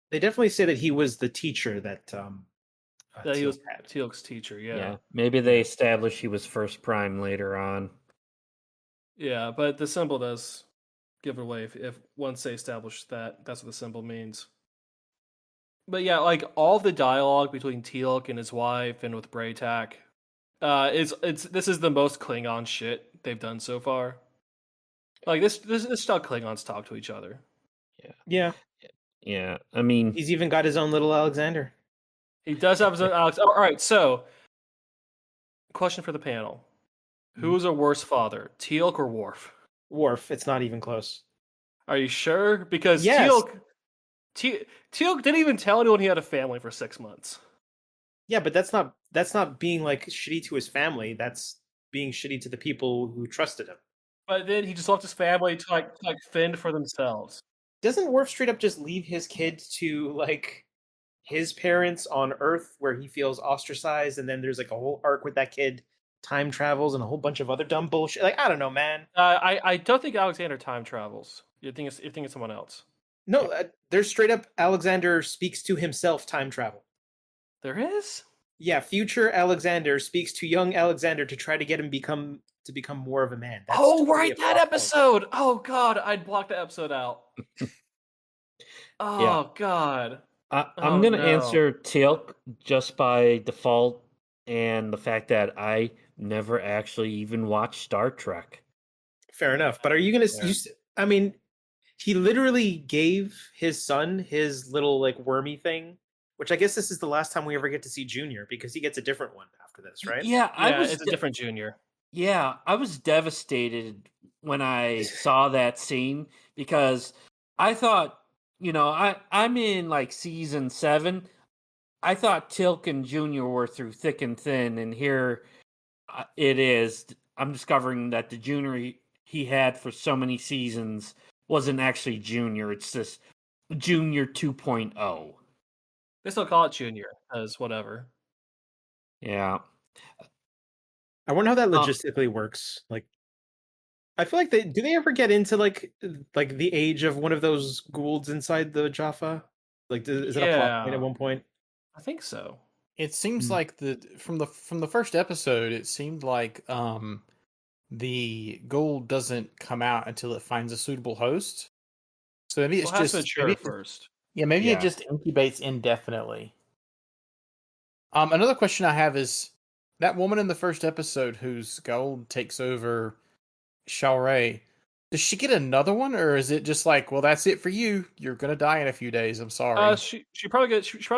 They definitely say that he was the teacher that That he Teal'c was had. Teal'c's teacher. Yeah. Yeah. Maybe they established he was first prime later on. Yeah, but the symbol does give it away if once they establish that that's what the symbol means. But yeah, like all the dialogue between Teal'c and his wife and with Braytak, this is the most Klingon shit they've done so far. Like this is how Klingons talk to each other. Yeah, Yeah. I mean, he's even got his own little Alexander. He does have his own Alex. All right, so question for the panel: Who's a worse father, Teal'c or Worf? Worf. It's not even close. Are you sure? Because Yes. Teal'c didn't even tell anyone he had a family for 6 months. Yeah, but that's not being like shitty to his family. That's being shitty to the people who trusted him. But then he just left his family to like fend for themselves. Doesn't Worf straight up just leave his kid to like his parents on Earth where he feels ostracized, and then there's like a whole arc with that kid time travels and a whole bunch of other dumb bullshit. Like I don't know, man. I don't think Alexander time travels. You think it's someone else? No, there's straight up Alexander speaks to himself time travel. There is. Yeah, future Alexander speaks to young Alexander to try to get him become more of a man. That's Oh totally right, a that plot point. episode. Oh god, I'd blocked that episode out. Oh god. I'm going to answer Teal'c just by default and the fact that I never actually even watched Star Trek. Fair enough. But are you going to I mean, he literally gave his son his little like wormy thing, which I guess this is the last time we ever get to see Junior because he gets a different one after this, right? Yeah, it's a different Junior. Yeah, I was devastated when I saw that scene because I thought, I'm in like season 7. I thought Teal'c and Junior were through thick and thin, and here it is. I'm discovering that the Junior he had for so many seasons wasn't actually Junior. It's this Junior 2.0. They still call it Junior as whatever. Yeah. I wonder how that logistically works. Like, I feel like do they ever get into like the age of one of those Goulds inside the Jaffa? Like, is it a plot point at one point? I think so. It seems like from the first episode, it seemed like the Gould doesn't come out until it finds a suitable host. So maybe it's it has just to mature first. Yeah, maybe it just incubates indefinitely. Another question I have is that woman in the first episode whose Gould takes over Shaoray. Does she get another one, or is it just like, well, that's it for you? You're gonna die in a few days. I'm sorry. She probably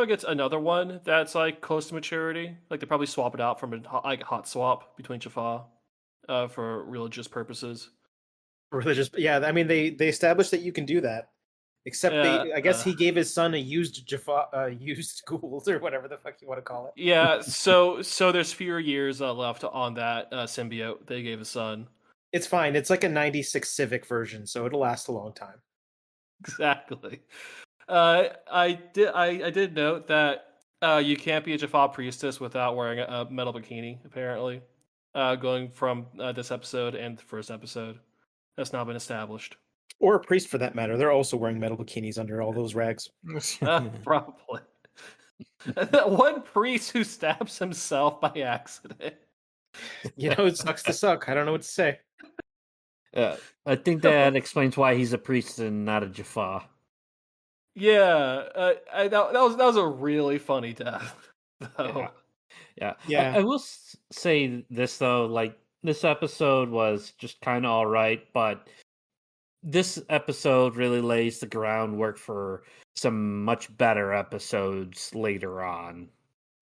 gets another one that's like close to maturity. Like they probably swap it out from a hot swap between Jaffa, for religious purposes. Yeah. I mean, they established that you can do that. Except I guess he gave his son a used Jaffa, used Gould or whatever the fuck you want to call it. Yeah. So there's fewer years left on that symbiote they gave his son. It's fine. It's like a '96 Civic version, so it'll last a long time. Exactly. I did note that you can't be a Jaffa priestess without wearing a metal bikini. Apparently, going from this episode and the first episode, that's now been established. Or a priest, for that matter. They're also wearing metal bikinis under all those rags. Probably. That one priest who stabs himself by accident. It sucks to suck. I don't know what to say. I think that explains why he's a priest and not a Jaffa. Yeah, that was a really funny death, though. Yeah. Yeah. I will say this though, like this episode was just kind of all right, but this episode really lays the groundwork for some much better episodes later on.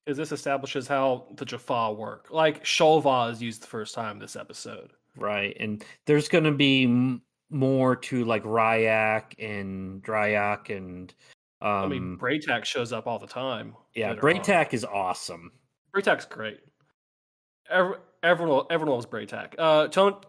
Because this establishes how the Jaffa work. Like Sholva is used the first time this episode. Right. And there's going to be more to like Ryak and Dryak and I mean, Braytak shows up all the time. yeah, later on. Braytak is awesome. Braytak's great. Everyone loves Braytak.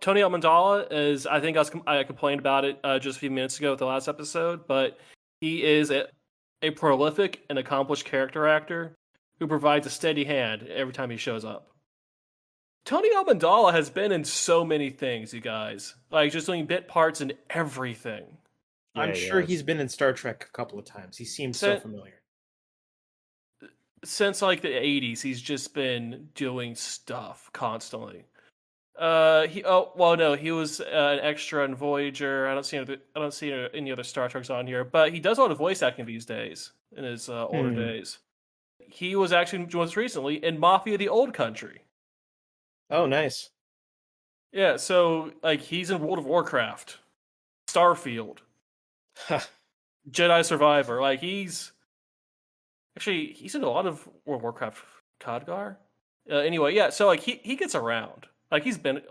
Tony Almondala is, I think I complained about it just a few minutes ago with the last episode, but he is a prolific and accomplished character actor who provides a steady hand every time he shows up. Tony Almondala has been in so many things, you guys. Like, just doing bit parts in everything. Yeah, I'm he sure has. he's been in Star Trek a couple of times. He seems so familiar. Since like the 80s, he's just been doing stuff constantly. He was an extra in Voyager. I don't see any other Star Treks on here, but he does a lot of voice acting these days in his older days. He was actually most recently in Mafia: The Old Country. Oh, nice. Yeah, so like he's in World of Warcraft, Starfield, Jedi Survivor. Like he's in a lot of World of Warcraft, Khadgar. Anyway, yeah. So like he gets around. Like he's been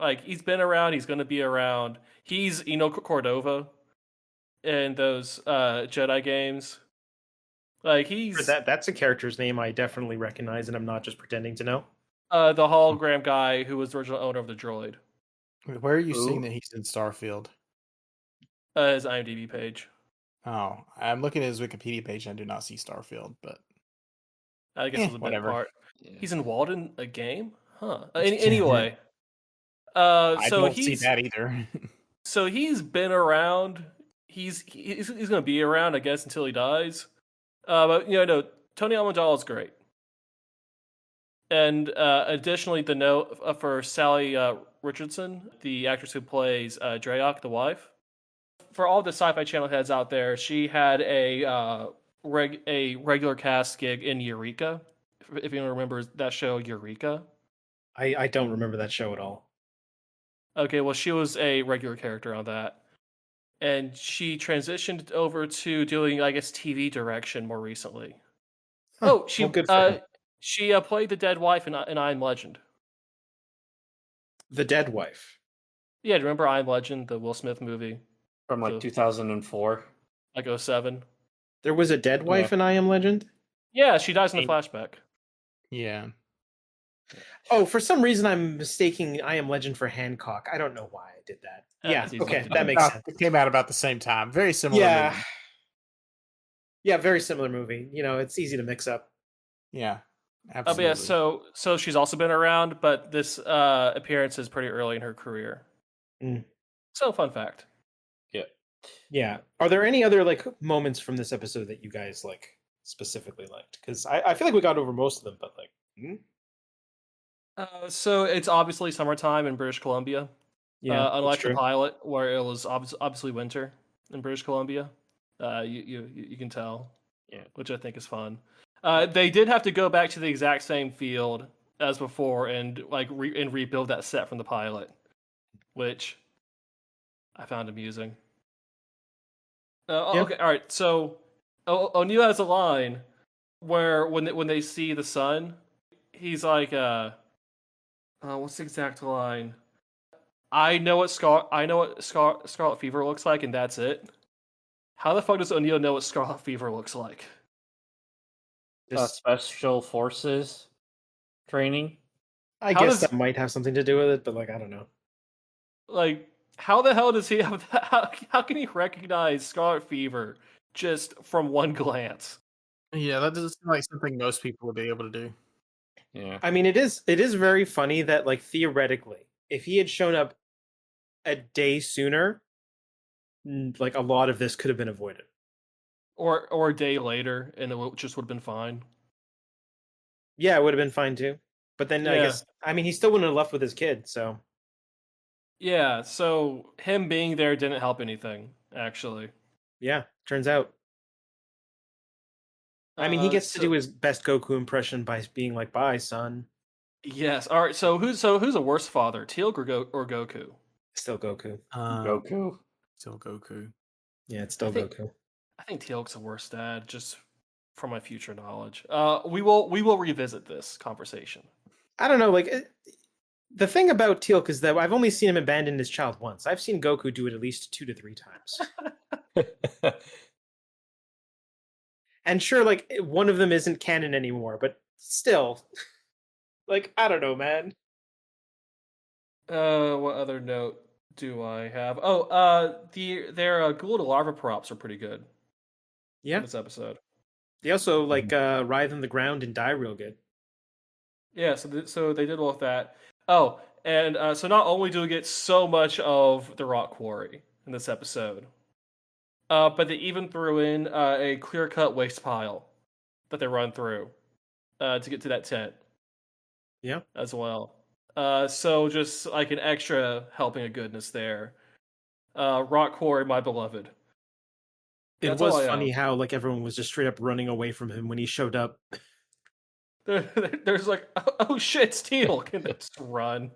around. He's going to be around. He's Cordova in those Jedi games. Like he's That's a character's name I definitely recognize, and I'm not just pretending to know. the hologram guy who was the original owner of the droid. Where are you seeing Ooh. that he's in Starfield? His IMDb page. Oh, I'm looking at his Wikipedia page and I do not see Starfield, but I guess it was a bit whatever. part. Yeah. He's in Walden, a game, huh? Anyway, I so don't see he's that either. so he's been around. He's going to be around, I guess, until he dies. But no, Tony Almondala is great. And additionally, the note for Sally Richardson, the actress who plays Drayok, the wife. For all the Sci-Fi Channel heads out there, she had a regular cast gig in Eureka. If anyone remembers that show, Eureka. I don't remember that show at all. Okay, well, she was a regular character on that. And she transitioned over to doing, I guess, TV direction more recently. Huh. Oh, Well, good for her. she played the dead wife in I Am Legend. The Dead Wife. Yeah, do you remember I Am Legend, the Will Smith movie? From like 2004. Like 07? There was a Dead Wife in I Am Legend? Yeah, she dies in the flashback. Yeah. Oh, for some reason I'm mistaking I Am Legend for Hancock. I don't know why I did that. Yeah, That's easy okay, to that do. makes sense. It came out about the same time. Very similar. Yeah. movie. Yeah, very similar movie. It's easy to mix up. Yeah. But Absolutely. yeah, so she's also been around, but this appearance is pretty early in her career. Mm. So, fun fact. Yeah. Are there any other moments from this episode that you guys specifically liked? Because I feel like we got over most of them, but So it's obviously summertime in British Columbia. yeah, Unlike that's the true. pilot, where it was obviously winter in British Columbia. You can tell, Yeah. which I think is fun. They did have to go back to the exact same field as before and rebuild that set from the pilot, which I found amusing. Yeah. Okay, all right. So O'Neill has a line where when they see the sun, he's like, what's the exact line? I know what Scarlet Fever looks like, and that's it. How the fuck does O'Neill know what Scarlet Fever looks like? Special forces training. I how guess does- that might have something to do with it, but I don't know. Like, how the hell does he have that? How can he recognize Scarlet Fever just from one glance? Yeah, that doesn't seem like something most people would be able to do. Yeah. I mean, it is very funny that theoretically, if he had shown up a day sooner, a lot of this could have been avoided. Or a day later, and it just would have been fine. Yeah, it would have been fine too. But then I Yeah. guess he still wouldn't have left with his kid, so Yeah, so him being there didn't help anything, actually. yeah, turns out. I mean, he gets to do his best Goku impression by being like, "Bye, son." Yes. All right. So who's a worse father, Teal'c or Goku? Still Goku. Goku. Still Goku. Yeah, it's I still think Goku. I think Teal'c's a worse dad, just from my future knowledge. We will revisit this conversation. I don't know. Like the thing about Teal'c is that I've only seen him abandon his child once. I've seen Goku do it at least 2 to 3 times. And sure, like one of them isn't canon anymore, but still, like I don't know, man. What other note do I have? Oh, their Ghoul to larva props are pretty good in Yeah, this episode. they also like writhe on the ground and die real good. Yeah, so they did well with that. Oh, and so not only do we get so much of the rock quarry in this episode, but they even threw in a clear-cut waste pile that they run through to get to that tent Yeah, as well. So just like an extra helping of goodness there. Rock quarry, my beloved. it That's all was I funny have. how like everyone was just straight up running away from him when he showed up. There's like, oh shit, Steel! Can they just run?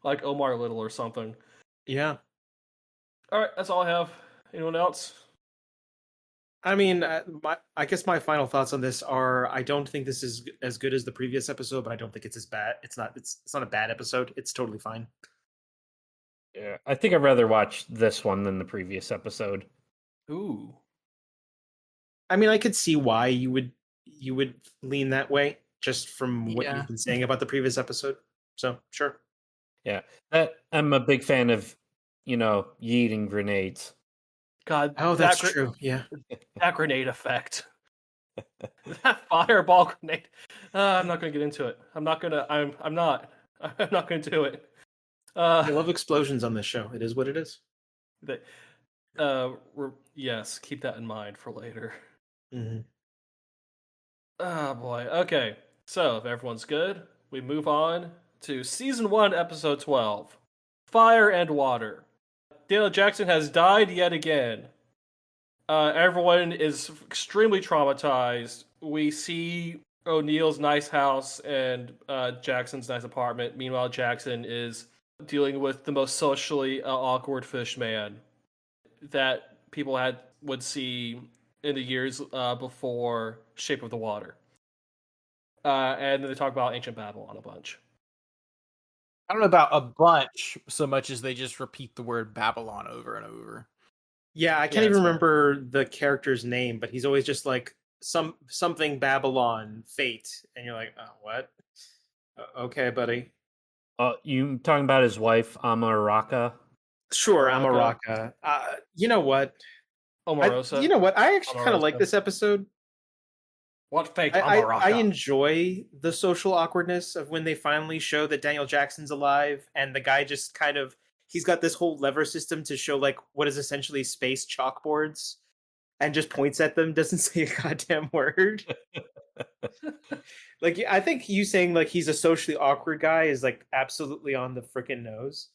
Like Omar Little or something. Yeah, All right, that's all I have. Anyone else? I mean, I guess my final thoughts on this are: I don't think this is as good as the previous episode, but I don't think it's as bad. It's not a bad episode. It's totally fine. Yeah, I think I'd rather watch this one than the previous episode. Ooh. I mean, I could see why you would lean that way just from what Yeah. you've been saying about the previous episode. So sure. Yeah, I'm a big fan of, yeeting grenades. God, Oh, that's true. Yeah. that grenade effect. That fireball grenade. I'm not gonna get into it. I'm not gonna. I'm not. I'm not gonna do it. I love explosions on this show. It is what it is. That. Yes. Keep that in mind for later. Mm-hmm. Oh boy. Okay. So if everyone's good, we move on to season 1, episode 12, Fire and Water. Daniel Jackson has died yet again. Everyone is extremely traumatized. We see O'Neill's nice house and Jackson's nice apartment. Meanwhile, Jackson is dealing with the most socially awkward fishman that people would see in the years before Shape of the Water. And then they talk about ancient Babylon a bunch. I don't know about a bunch so much as they just repeat the word Babylon over and over. Yeah, I can't Yeah, even it's fair. remember the character's name, but he's always just like something Babylon fate, and you're like, oh, what? Okay, buddy. You talking about his wife, Amaraka? Sure, Amaraka. Amaraka. You know what? Omarosa. You know what? I actually kind of like Omarosa. this episode. What fake I Amaraka? enjoy the social awkwardness of when they finally show that Daniel Jackson's alive, and the guy just kind of he's got this whole lever system to show like what is essentially space chalkboards, and just points at them, doesn't say a goddamn word. Like I think you saying like he's a socially awkward guy is like absolutely on the freaking nose.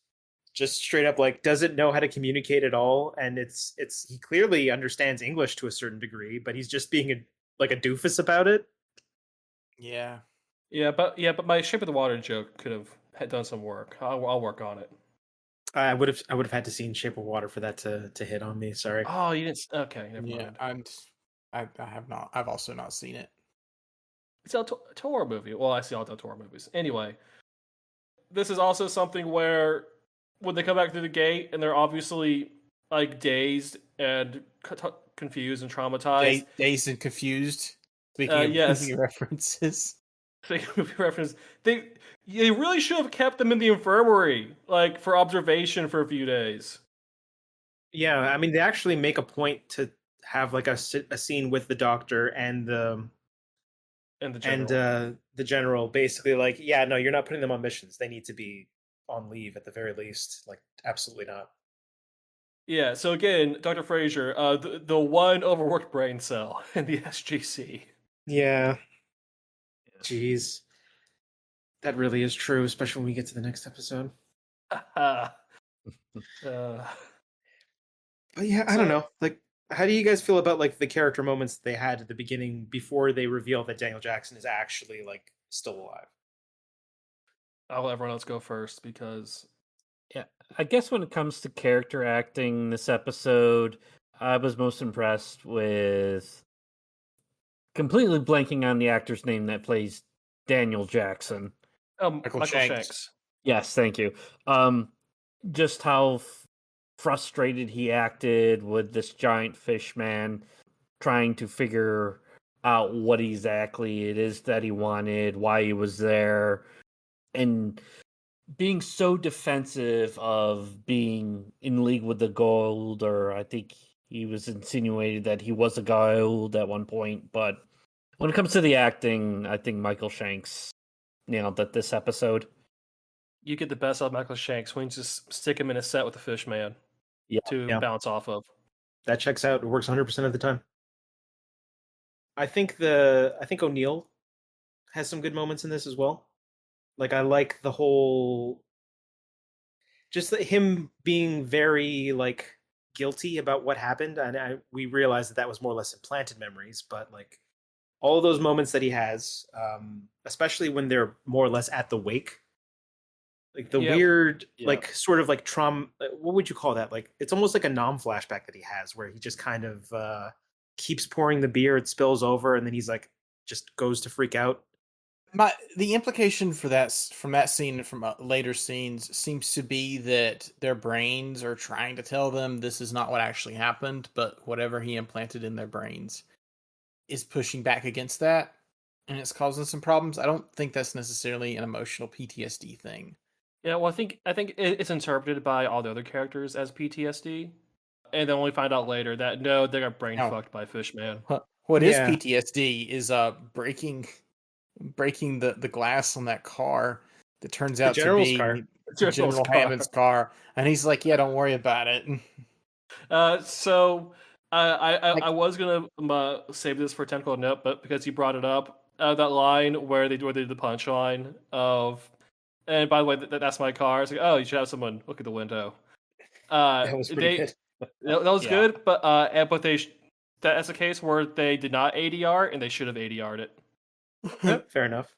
Just straight up like doesn't know how to communicate at all, and it's he clearly understands English to a certain degree, but he's just being like a doofus about it. Yeah. but my Shape of the Water joke could have had done some work. I'll work on it. I would have had to seen Shape of Water for that to hit on me. Sorry. Oh, you didn't. Okay, never Yeah. mind. I have not. I've also not seen it. It's a Torah movie. Well, I see all the Torah movies. Anyway, this is also something where when they come back through the gate and they're obviously like dazed and confused and traumatized. Dazed and confused. Speaking of yes. movie references. Speaking of movie reference, they really should have kept them in the infirmary, like for observation for a few days. Yeah, I mean they actually make a point to have like a scene with the doctor and the general basically like, yeah, no, you're not putting them on missions. They need to be on leave at the very least. Like, absolutely not. Yeah. So again, Dr. Fraser, the one overworked brain cell in the SGC. Yeah. Jeez. That really is true, especially when we get to the next episode. But yeah, I don't know. Like, how do you guys feel about like the character moments they had at the beginning before they reveal that Daniel Jackson is actually like still alive? I'll let everyone else go first because Yeah, I guess when it comes to character acting this episode, I was most impressed with completely blanking on the actor's name that plays Daniel Jackson. Michael Michael Shanks. Shanks. Yes, thank you. Just how frustrated he acted with this giant fish man trying to figure out what exactly it is that he wanted, why he was there, and being so defensive of being in league with the gold, or I think he was insinuated that he was a gold at one point. But when it comes to the acting, I think Michael Shanks nailed it this episode. You get the best out of Michael Shanks when you just stick him in a set with the Fishman to Yeah. bounce off of. That checks out. It works 100% of the time. I think O'Neill has some good moments in this as well. Like I like the whole him being very like guilty about what happened, and we realized that was more or less implanted memories, but like all of those moments that he has, especially when they're more or less at the wake, like the weird, like sort of like trauma. What would you call that? Like it's almost like a flashback that he has, where he just kind of keeps pouring the beer, it spills over, and then he's like just goes to freak out. The implication for that from that scene and from later scenes seems to be that their brains are trying to tell them this is not what actually happened, but whatever he implanted in their brains is pushing back against that, and it's causing some problems. I don't think that's necessarily an emotional PTSD thing. Yeah, well, I think it's interpreted by all the other characters as PTSD, and then we find out later that no, they got brain fucked by Fishman. What is PTSD is breaking the glass on that car that turns out to be General Hammond's car, and he's like, "Yeah, don't worry about it." So I was gonna save this for a technical note, but because you brought it up, that line where they did the punchline of, and by the way, that's my car. It's like, oh, you should have someone look at the window. That was pretty good. That was good, but that's a case where they did not ADR and they should have ADR'd it. Yep, fair enough.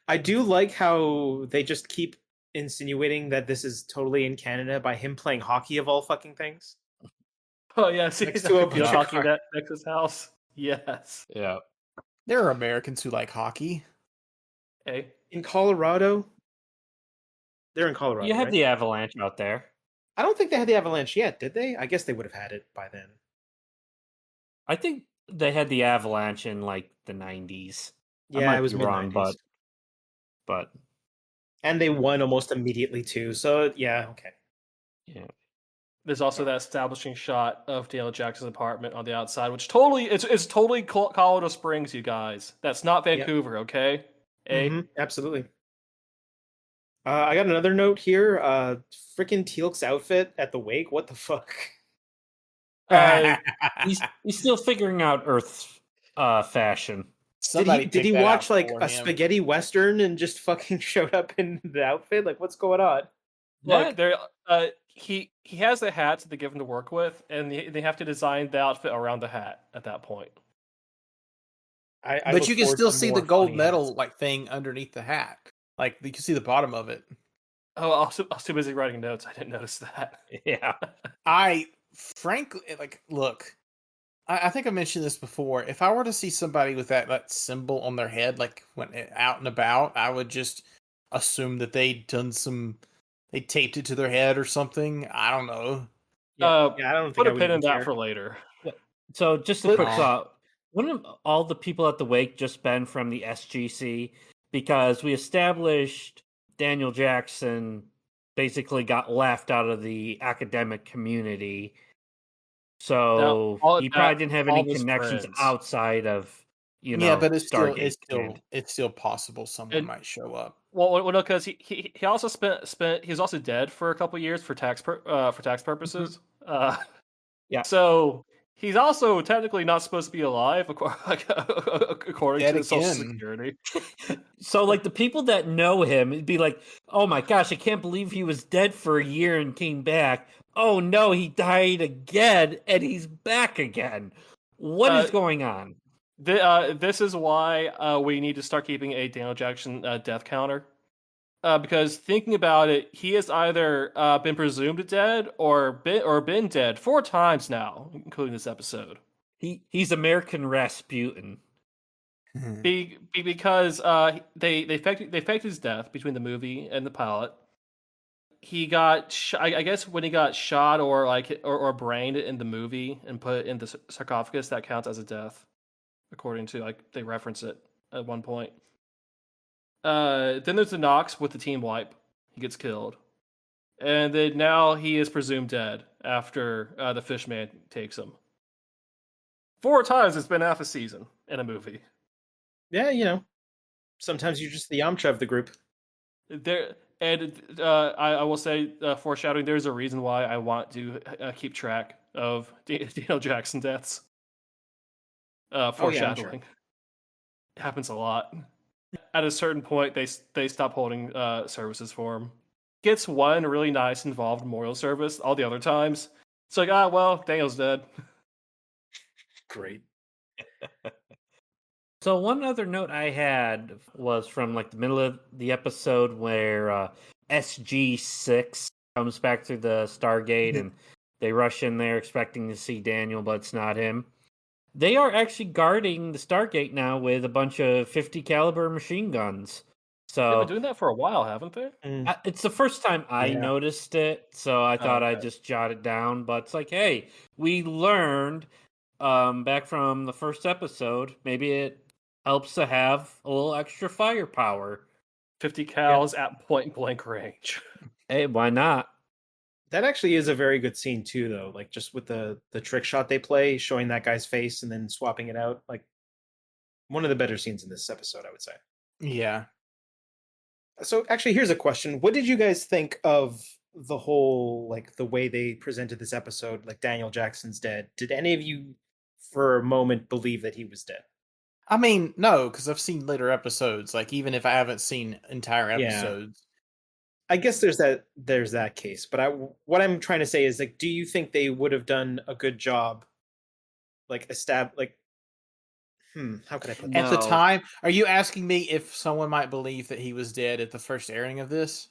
I do like how they just keep insinuating that this is totally in Canada by him playing hockey of all fucking things. Oh yeah, see, next to a bunch of hockey at Nexus house. Yes. Yeah. There are Americans who like hockey. Hey. In Colorado? They're in Colorado. You had right? the Avalanche out there. I don't think they had the Avalanche yet, did they? I guess they would have had it by then. I think they had the Avalanche in like the 90s. Yeah, I might it was be wrong, mid-90s. but and they won almost immediately too. So yeah, okay. Yeah. There's also that establishing shot of Daniel Jackson's apartment on the outside, which totally it's totally Colorado Springs, you guys. That's not Vancouver, okay? Absolutely. I got another note here. Freaking Teal'c's outfit at the wake. What the fuck? He's still figuring out Earth fashion. Did he watch like a spaghetti western and just fucking showed up in the outfit? Like, what's going on? Look, he has the hats that they give him to work with, and they have to design the outfit around the hat at that point. But you can still see the gold medal like thing underneath the hat. Like you can see the bottom of it. Oh, I was too busy writing notes. I didn't notice that. Yeah. I frankly look. I think I mentioned this before. If I were to see somebody with that symbol on their head, like when out and about, I would just assume that they taped it to their head or something. I don't know. Yeah, I don't think put a pin in that for later. Yeah. So just a quick thought. Wouldn't all the people at the wake just been from the SGC? Because we established Daniel Jackson basically got left out of the academic community. So he probably didn't have any connections outside of, but it's Stargate. It's still possible someone might show up. Well, no, because he also spent he was also dead for a couple years for tax purposes. Yeah. So he's also technically not supposed to be alive, according to Social Security. So, like, the people that know him, it'd be like, oh my gosh, I can't believe he was dead for a year and came back. Oh no, he died again, and he's back again. What is going on? This is why we need to start keeping a Daniel Jackson death counter. because thinking about it, he has either been presumed dead or been dead 4 times now, including this episode. He's American Rasputin. Because they faked his death between the movie and the pilot. He got I guess when he got shot or brained in the movie and put in the sarcophagus, that counts as a death, according to they reference it at one point. Then there's the Nox with the team wipe. He gets killed, and then now he is presumed dead after the fishman takes him. 4 times it's been half a season in a movie. Yeah, sometimes you're just the Yamcha of the group. There and I will say, foreshadowing. There's a reason why I want to keep track of Daniel Jackson deaths. Foreshadowing. Sure. It happens a lot. At a certain point, they stop holding services for him. Gets one really nice involved memorial service. All the other times, it's like, well, Daniel's dead. Great. So one other note I had was from the middle of the episode where SG-6 comes back through the Stargate and they rush in there expecting to see Daniel, but it's not him. They are actually guarding the Stargate now with a bunch of 50 caliber machine guns. So They've been doing that for a while, haven't they? It's the first time I noticed it, so I thought I'd just jot it down. But it's hey, we learned back from the first episode, maybe it helps to have a little extra firepower. 50 cals at point blank range. Hey, why not? That actually is a very good scene too, though. Just with the trick shot they play, showing that guy's face and then swapping it out. One of the better scenes in this episode, I would say. Yeah. So actually, here's a question. What did you guys think of the whole, the way they presented this episode, Daniel Jackson's dead? Did any of you for a moment believe that he was dead? I mean, no, because I've seen later episodes. Even if I haven't seen entire episodes, I guess there's that case. But what I'm trying to say is, do you think they would have done a good job, how could I put that? At the time, are you asking me if someone might believe that he was dead at the first airing of this?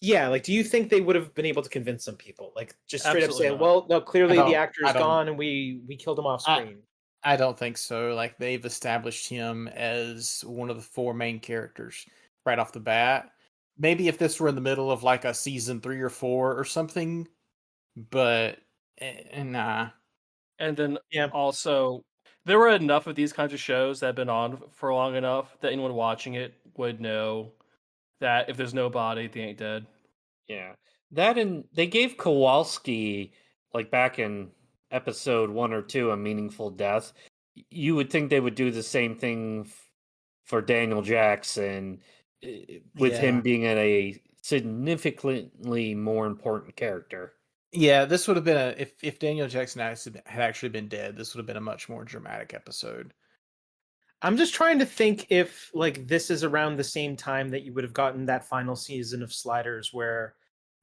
Yeah, do you think they would have been able to convince some people, just straight Absolutely up saying, not. "Well, no, clearly the actor is I don't- gone, and we killed him off screen." I don't think so. They've established him as one of the 4 main characters right off the bat. Maybe if this were in the middle of a season 3 or 4 or something, but nah. And then also, there were enough of these kinds of shows that have been on for long enough that anyone watching it would know that if there's no body, they ain't dead. Yeah. That, and they gave Kowalski, back in episode 1 or 2, a meaningful death. You would think they would do the same thing for Daniel Jackson, with him being a significantly more important character. Yeah, this would have been if Daniel Jackson had actually been dead, this would have been a much more dramatic episode. I'm just trying to think if this is around the same time that you would have gotten that final season of Sliders where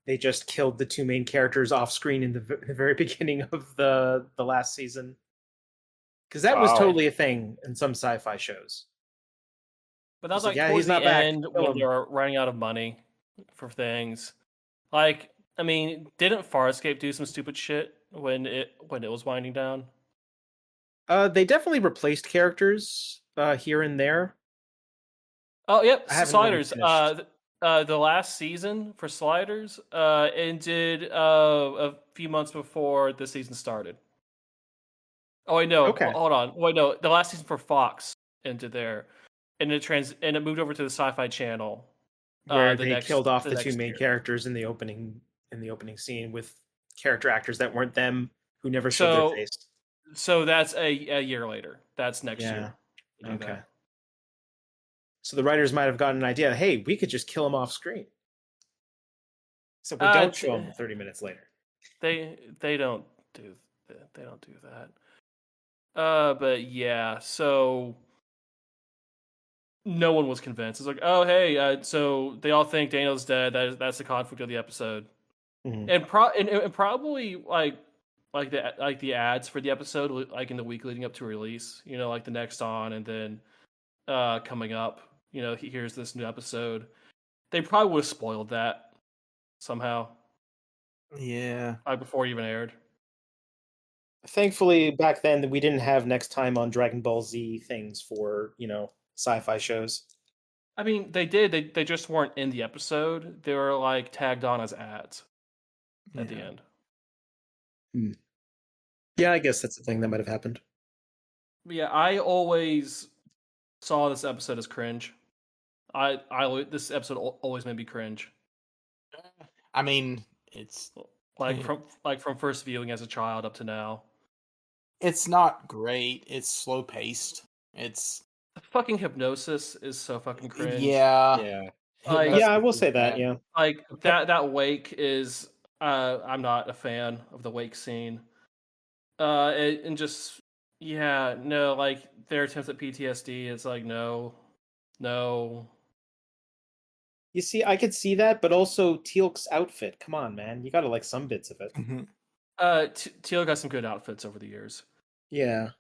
they just killed the 2 main characters off screen in the very beginning of the last season. Because that was totally a thing in some sci-fi shows. But that was towards he's the not end back. when they were running out of money for things. I mean, didn't Farscape do some stupid shit when it was winding down? They definitely replaced characters here and there. Oh, yep. I haven't Sliders. really The last season for Sliders ended a few months before the season started. Oh, wait, no. Okay. Hold on. Wait, no. The last season for Fox ended there, and it moved over to the Sci-Fi Channel, where they killed off the 2 main year. characters in the opening scene with character actors that weren't them, who never showed their face. So that's a year later. That's next year. Okay. That. So the writers might have gotten an idea. Hey, we could just kill him off screen. So we don't show him 30 minutes later. They don't do that. But yeah, so no one was convinced. It's oh hey, so they all think Daniel's dead. That's the conflict of the episode, and probably the ads for the episode, in the week leading up to release. The next on, and then coming up. Here's this new episode, They probably would have spoiled that somehow, Yeah. before it even aired. Thankfully, back then we didn't have next time on Dragon Ball Z things for sci-fi shows. I mean, they did. They just weren't in the episode. They were like tagged on as ads at the Yeah. end. Yeah, I guess that's the thing that might have happened. But yeah, I always saw this episode as cringe. This episode always made me cringe. I mean, it's From first viewing as a child up to now. it's not great. It's slow paced. It's The fucking hypnosis is so fucking cringe. yeah. Yeah. Like- Yeah, I will Hypnosis say is that. bad. Yeah, Like that wake is I'm not a fan of the wake scene. And just no, like their attempts at PTSD, it's like no. you see, I could see that, but also Teal'c's outfit. Come on, man, you gotta like some bits of it. Teal got some good outfits over the years. Yeah,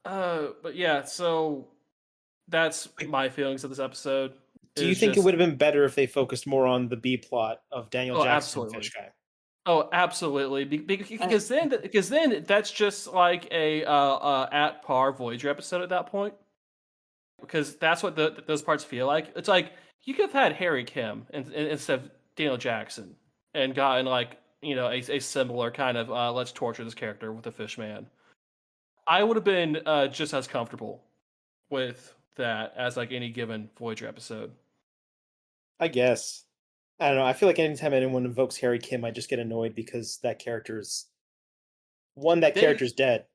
But yeah, so that's my feelings of this episode. do you is think it just- would have been better if they focused more on the B plot of Daniel Oh, Jackson and absolutely. Fish Guy? Oh, absolutely. Because then that's just like a at par Voyager episode at that point. Because that's what those parts feel like. It's like you could have had Harry Kim instead of Daniel Jackson and gotten like a similar kind of let's torture this character with a fishman. I would have been just as comfortable with that as like any given Voyager episode. I guess. I don't know. I feel like anytime anyone invokes Harry Kim, I just get annoyed because that character's character's dead.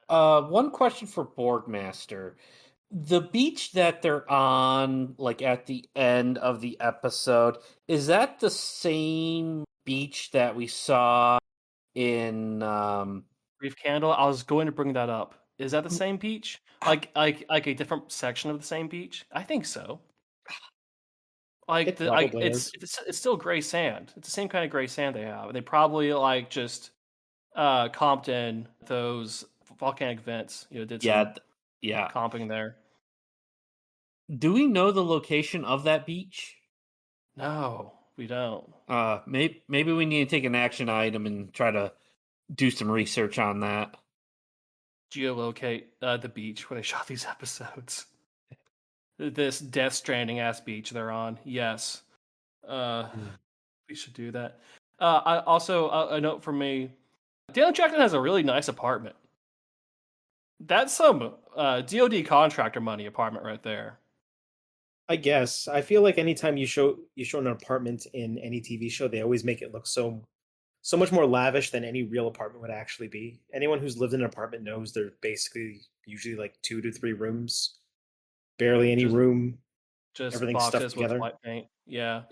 One question for Borgmaster. The beach that they're on, like at the end of the episode, is that the same beach that we saw in Brief Candle. I was going to bring that up. Is that the same beach? Like a different section of the same beach? I think so. Like It probably it's still gray sand. It's the same kind of gray sand they have. They probably like just comped in those volcanic vents. Did some yeah. comping there. Do we know the location of that beach? No, we don't. Maybe we need to take an action item and try to do some research on that. Geolocate the beach where they shot these episodes. This Death Stranding ass beach they're on. Yes. We should do that. I also a note from me. Daniel Jackson has a really nice apartment. That's some DoD contractor money apartment right there. I guess. I feel like anytime you show an apartment in any TV show, they always make it look so much more lavish than any real apartment would actually be. Anyone who's lived in an apartment knows they're basically usually like 2 to 3 rooms, barely any room. Just Everything's stuck boxes with together. white paint. Yeah.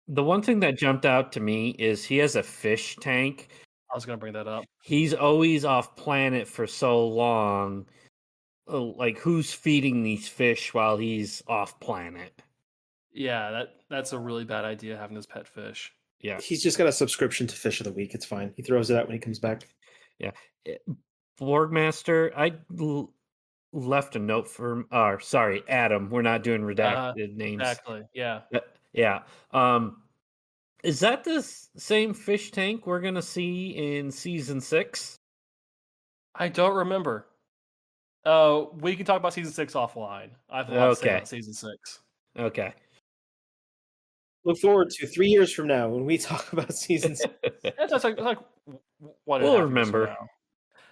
The one thing that jumped out to me is he has a fish tank. I was gonna bring that up. He's always off planet for so long. Like, who's feeding these fish while he's off planet? Yeah, that's a really bad idea having this pet fish. Yeah. He's just got a subscription to Fish of the Week. It's fine. He throws it out when he comes back. Yeah. Borgmaster, I left a note for sorry, Adam. We're not doing redacted names. Exactly. Yeah. Yeah. Is that the same fish tank we're gonna see in season 6? I don't remember. We can talk about season 6 offline. I have a lot to say about season 6. Okay. Look forward to 3 years from now when we talk about season 6. That's like what? We'll remember.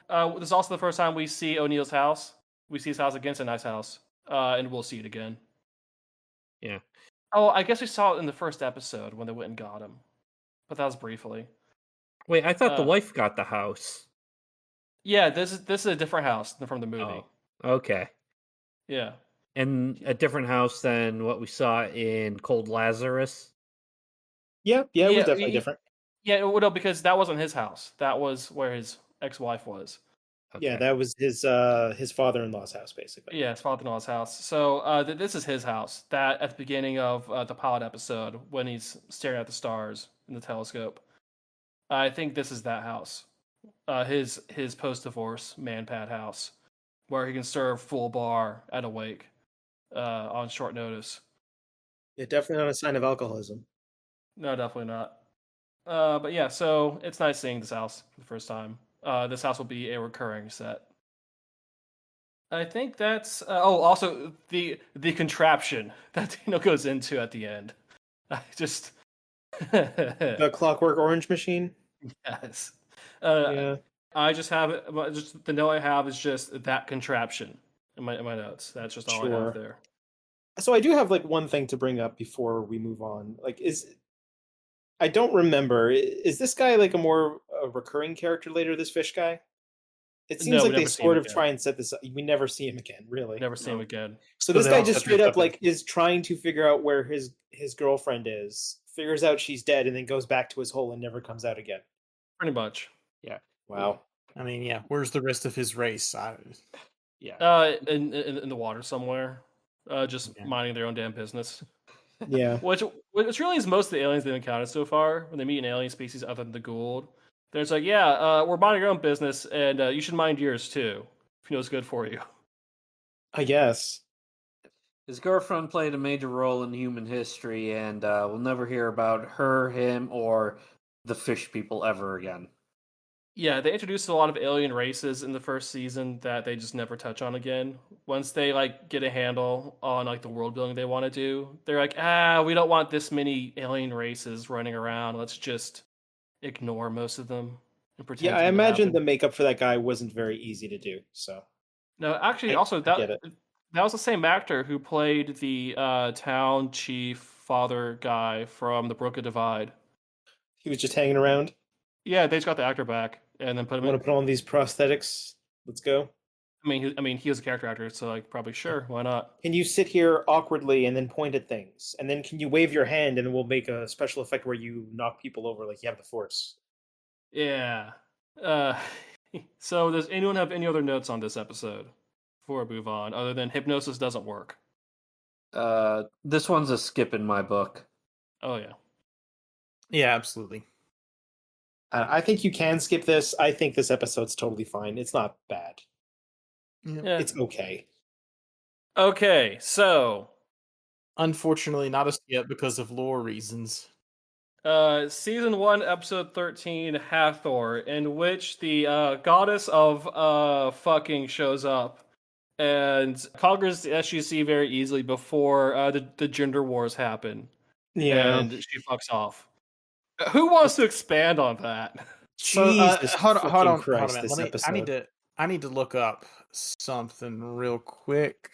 This is also the first time we see O'Neill's house. We see his house again. It's a nice house, and we'll see it again. Yeah. Oh, I guess we saw it in the first episode when they went and got him, but that was briefly. Wait, I thought the wife got the house. Yeah, this is a different house than from the movie. Oh, okay. Yeah. And a different house than what we saw in Cold Lazarus. Yeah, it was definitely different. Yeah, no, because that wasn't his house. That was where his ex-wife was. Okay. Yeah, that was his father-in-law's house, basically. Yeah, his father-in-law's house. So this is his house. That at the beginning of the pilot episode when he's staring at the stars in the telescope. I think this is that house. His post-divorce man-pad house, where he can serve full bar at a wake. on short notice. Yeah, definitely not a sign of alcoholism. No, definitely not. But yeah, so it's nice seeing this house for the first time. This house will be a recurring set. I think that's also the contraption that Dino goes into at the end. I just The Clockwork Orange machine. yes. Yeah. I just have it. Just the note I have is just that contraption in my notes. That's just all I have Sure. there. So I do have like one thing to bring up before we move on. Like, I don't remember. Is this guy like a recurring character later? This fish guy. It seems No, we like they never see him sort of again. try and set this up. We never see him again, really. Never see him No. again. So So this they guy all just set straight this up up like is trying to figure out where his girlfriend is, figures out she's dead, and then goes back to his hole and never comes out again. Pretty much. Yeah. Wow. I mean, yeah. Where's the rest of his race? Yeah. In the water somewhere. Just Yeah. minding their own damn business. Yeah. Which really is most of the aliens they've encountered so far. When they meet an alien species other than the Gould, they're just like, yeah, we're minding our own business, and you should mind yours too, if you know it's good for you. I guess. His girlfriend played a major role in human history, and we'll never hear about her, him, or the fish people ever again. Yeah, they introduced a lot of alien races in the first season that they just never touch on again. Once they like get a handle on like the world building they want to do, they're like, we don't want this many alien races running around. Let's just ignore most of them and pretend Yeah, it I didn't imagine happen. the makeup for that guy wasn't very easy to do. So No, actually, I also get it. that was the same actor who played the town chief father guy from the Brooklyn Divide. He was just hanging around. Yeah, they just got the actor back and then put him Want in. to put on these prosthetics? Let's go. He was a character actor, so like probably sure, why not? Can you sit here awkwardly and then point at things? And then can you wave your hand and we'll make a special effect where you knock people over like you have the force? Yeah. Uh, so does anyone have any other notes on this episode before we move on, other than hypnosis doesn't work? This one's a skip in my book. Oh yeah. Yeah, absolutely. I think you can skip this. I think this episode's totally fine. It's not bad. Yeah. It's okay. Okay, so Unfortunately, not a skip because of lore reasons. season 1, episode 13, Hathor, in which the goddess of fucking shows up and conquers the SGC very easily before the gender wars happen, Yeah. and she fucks off. Who wants to expand on that? So Jesus hold on, fucking hold Christ, on. this episode. I need to look up something real quick.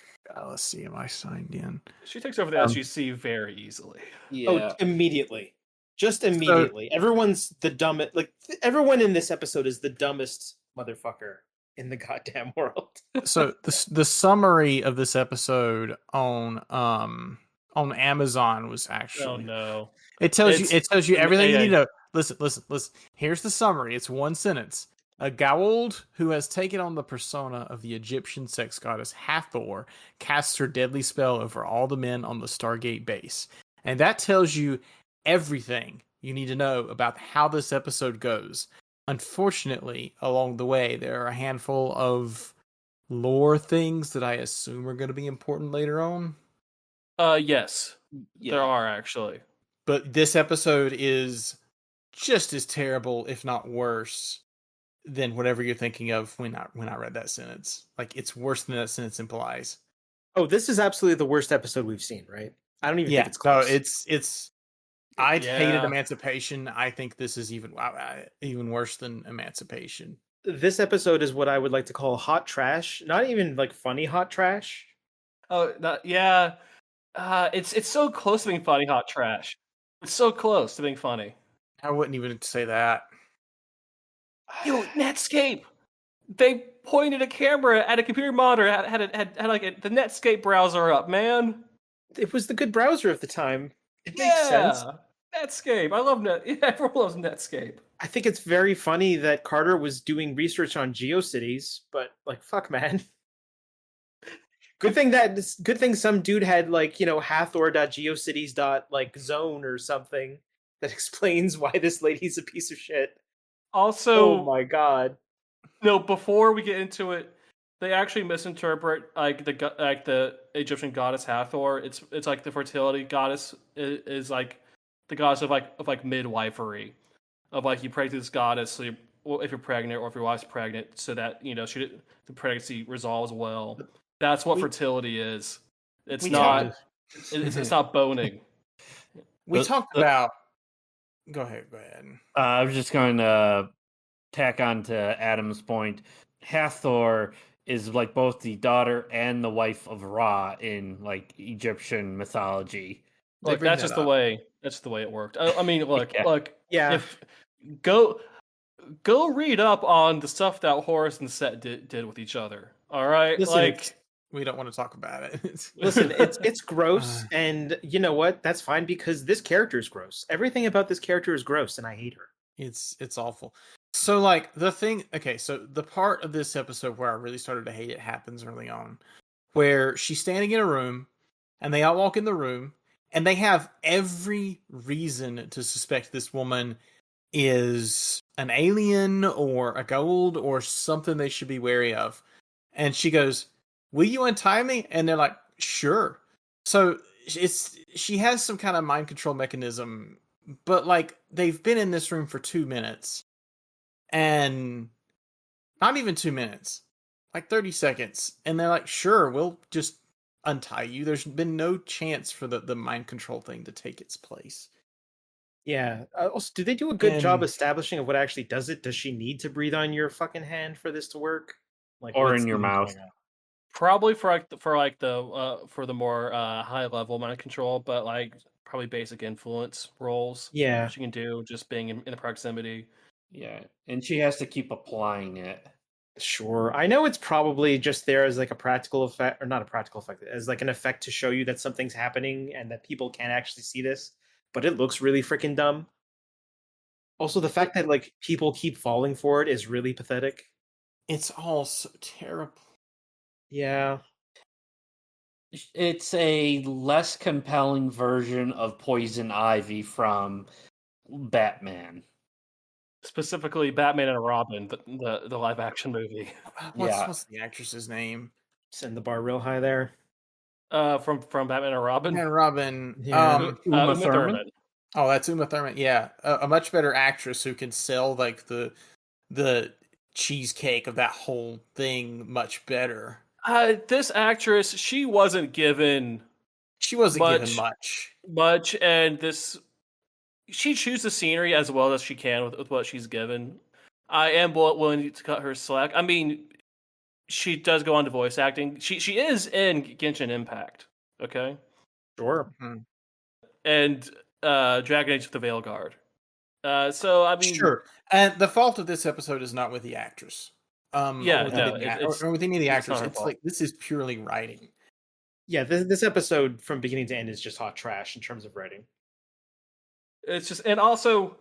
Let's see, am I signed in? She takes over the SGC very easily. Oh, immediately. Just immediately. Everyone's the dumbest. Like, everyone in this episode is the dumbest motherfucker in the goddamn world. So the summary of this episode on Amazon was actually Oh no. It tells you everything you AI. need to listen. Here's the summary. It's one sentence. A Goa'uld who has taken on the persona of the Egyptian sex goddess Hathor casts her deadly spell over all the men on the Stargate base. And that tells you everything you need to know about how this episode goes. Unfortunately, along the way, there are a handful of lore things that I assume are going to be important later on. Yes. Yeah. There are actually. But this episode is just as terrible, if not worse, than whatever you're thinking of when I read that sentence. Like, it's worse than that sentence implies. Oh, this is absolutely the worst episode we've seen, right? I don't even think it's close. No, it's. I hated Yeah. Emancipation. I think this is even worse than Emancipation. This episode is what I would like to call hot trash. Not even like funny hot trash. Oh, yeah. It's so close to being funny, hot trash. It's so close to being funny. I wouldn't even say that. Yo, Netscape. They pointed a camera at a computer monitor, had like the Netscape browser up, man. It was the good browser of the time. It makes sense. Netscape. I love Net. Yeah, everyone loves Netscape. I think it's very funny that Carter was doing research on GeoCities, but like, fuck, man. Good thing some dude had like, Hathor.geocities.zone or something that explains why this lady's a piece of shit. Also, Oh my god. no, before we get into it, they actually misinterpret like the Egyptian goddess Hathor. It's like the fertility goddess is like the goddess of like midwifery, of like you pray to this goddess so if you're pregnant or if your wife's pregnant, so that the pregnancy resolves well. That's what We- fertility is. It's we not. talked- It's not boning. We The- talked the- about. Go ahead. Go ahead. I was just going to tack on to Adam's point. Hathor is like both the daughter and the wife of Ra in like Egyptian mythology. They Look, bring that's that just the up. way. That's the way it worked. I mean, look, Yeah. look. Yeah. If go read up on the stuff that Horus and Set did with each other. All right, Listen, like We don't want to talk about it. Listen, it's gross, and you know what? That's fine because this character is gross. Everything about this character is gross, and I hate her. It's awful. So like the thing, okay, so the part of this episode where I really started to hate it happens early on, where she's standing in a room, and they all walk in the room, and they have every reason to suspect this woman is an alien or a gold or something they should be wary of. And she goes, "Will you untie me?" And they're like, "Sure." So she has some kind of mind control mechanism, but like they've been in this room for 2 minutes, and not even 2 minutes, like 30 seconds, and they're like, "Sure, we'll just untie you." There's been no chance for the mind control thing to take its place. Yeah. Also, did they do a good job And- establishing of what actually does it? Does she need to breathe on your fucking hand for this to work? Like, Or what's in your even mouth. going on? probably for the more high level mind control, but like probably basic influence roles. Yeah. she can do just being in the proximity. Yeah, and she has to keep applying it. Sure. I know it's probably just there as like a practical effect, or not a practical effect, as like an effect to show you that something's happening and that people can't actually see this, but it looks really freaking dumb. Also, the fact that like people keep falling for it is really pathetic. It's all so terrible. Yeah. It's a less compelling version of Poison Ivy from Batman. Specifically, Batman and Robin, the live action movie. Yeah. What's the actress's name? Send the bar real high there. From Batman and Robin. And Robin. Yeah. Uma Thurman? Oh, that's Uma Thurman. Yeah, a much better actress who can sell like the cheesecake of that whole thing much better. This actress, she wasn't given She wasn't given much, and she chews the scenery as well as she can with what she's given. I am willing to cut her slack. I mean, she does go on to voice acting. She is in Genshin Impact, okay, Sure. and Dragon Age: The Veil Guard. So I mean, Sure. And the fault of this episode is not with the actress. Yeah, or with, no, or with any of the it's actors. not her It's fault. like this is purely writing. Yeah, this episode from beginning to end is just hot trash in terms of writing. It's just, and also,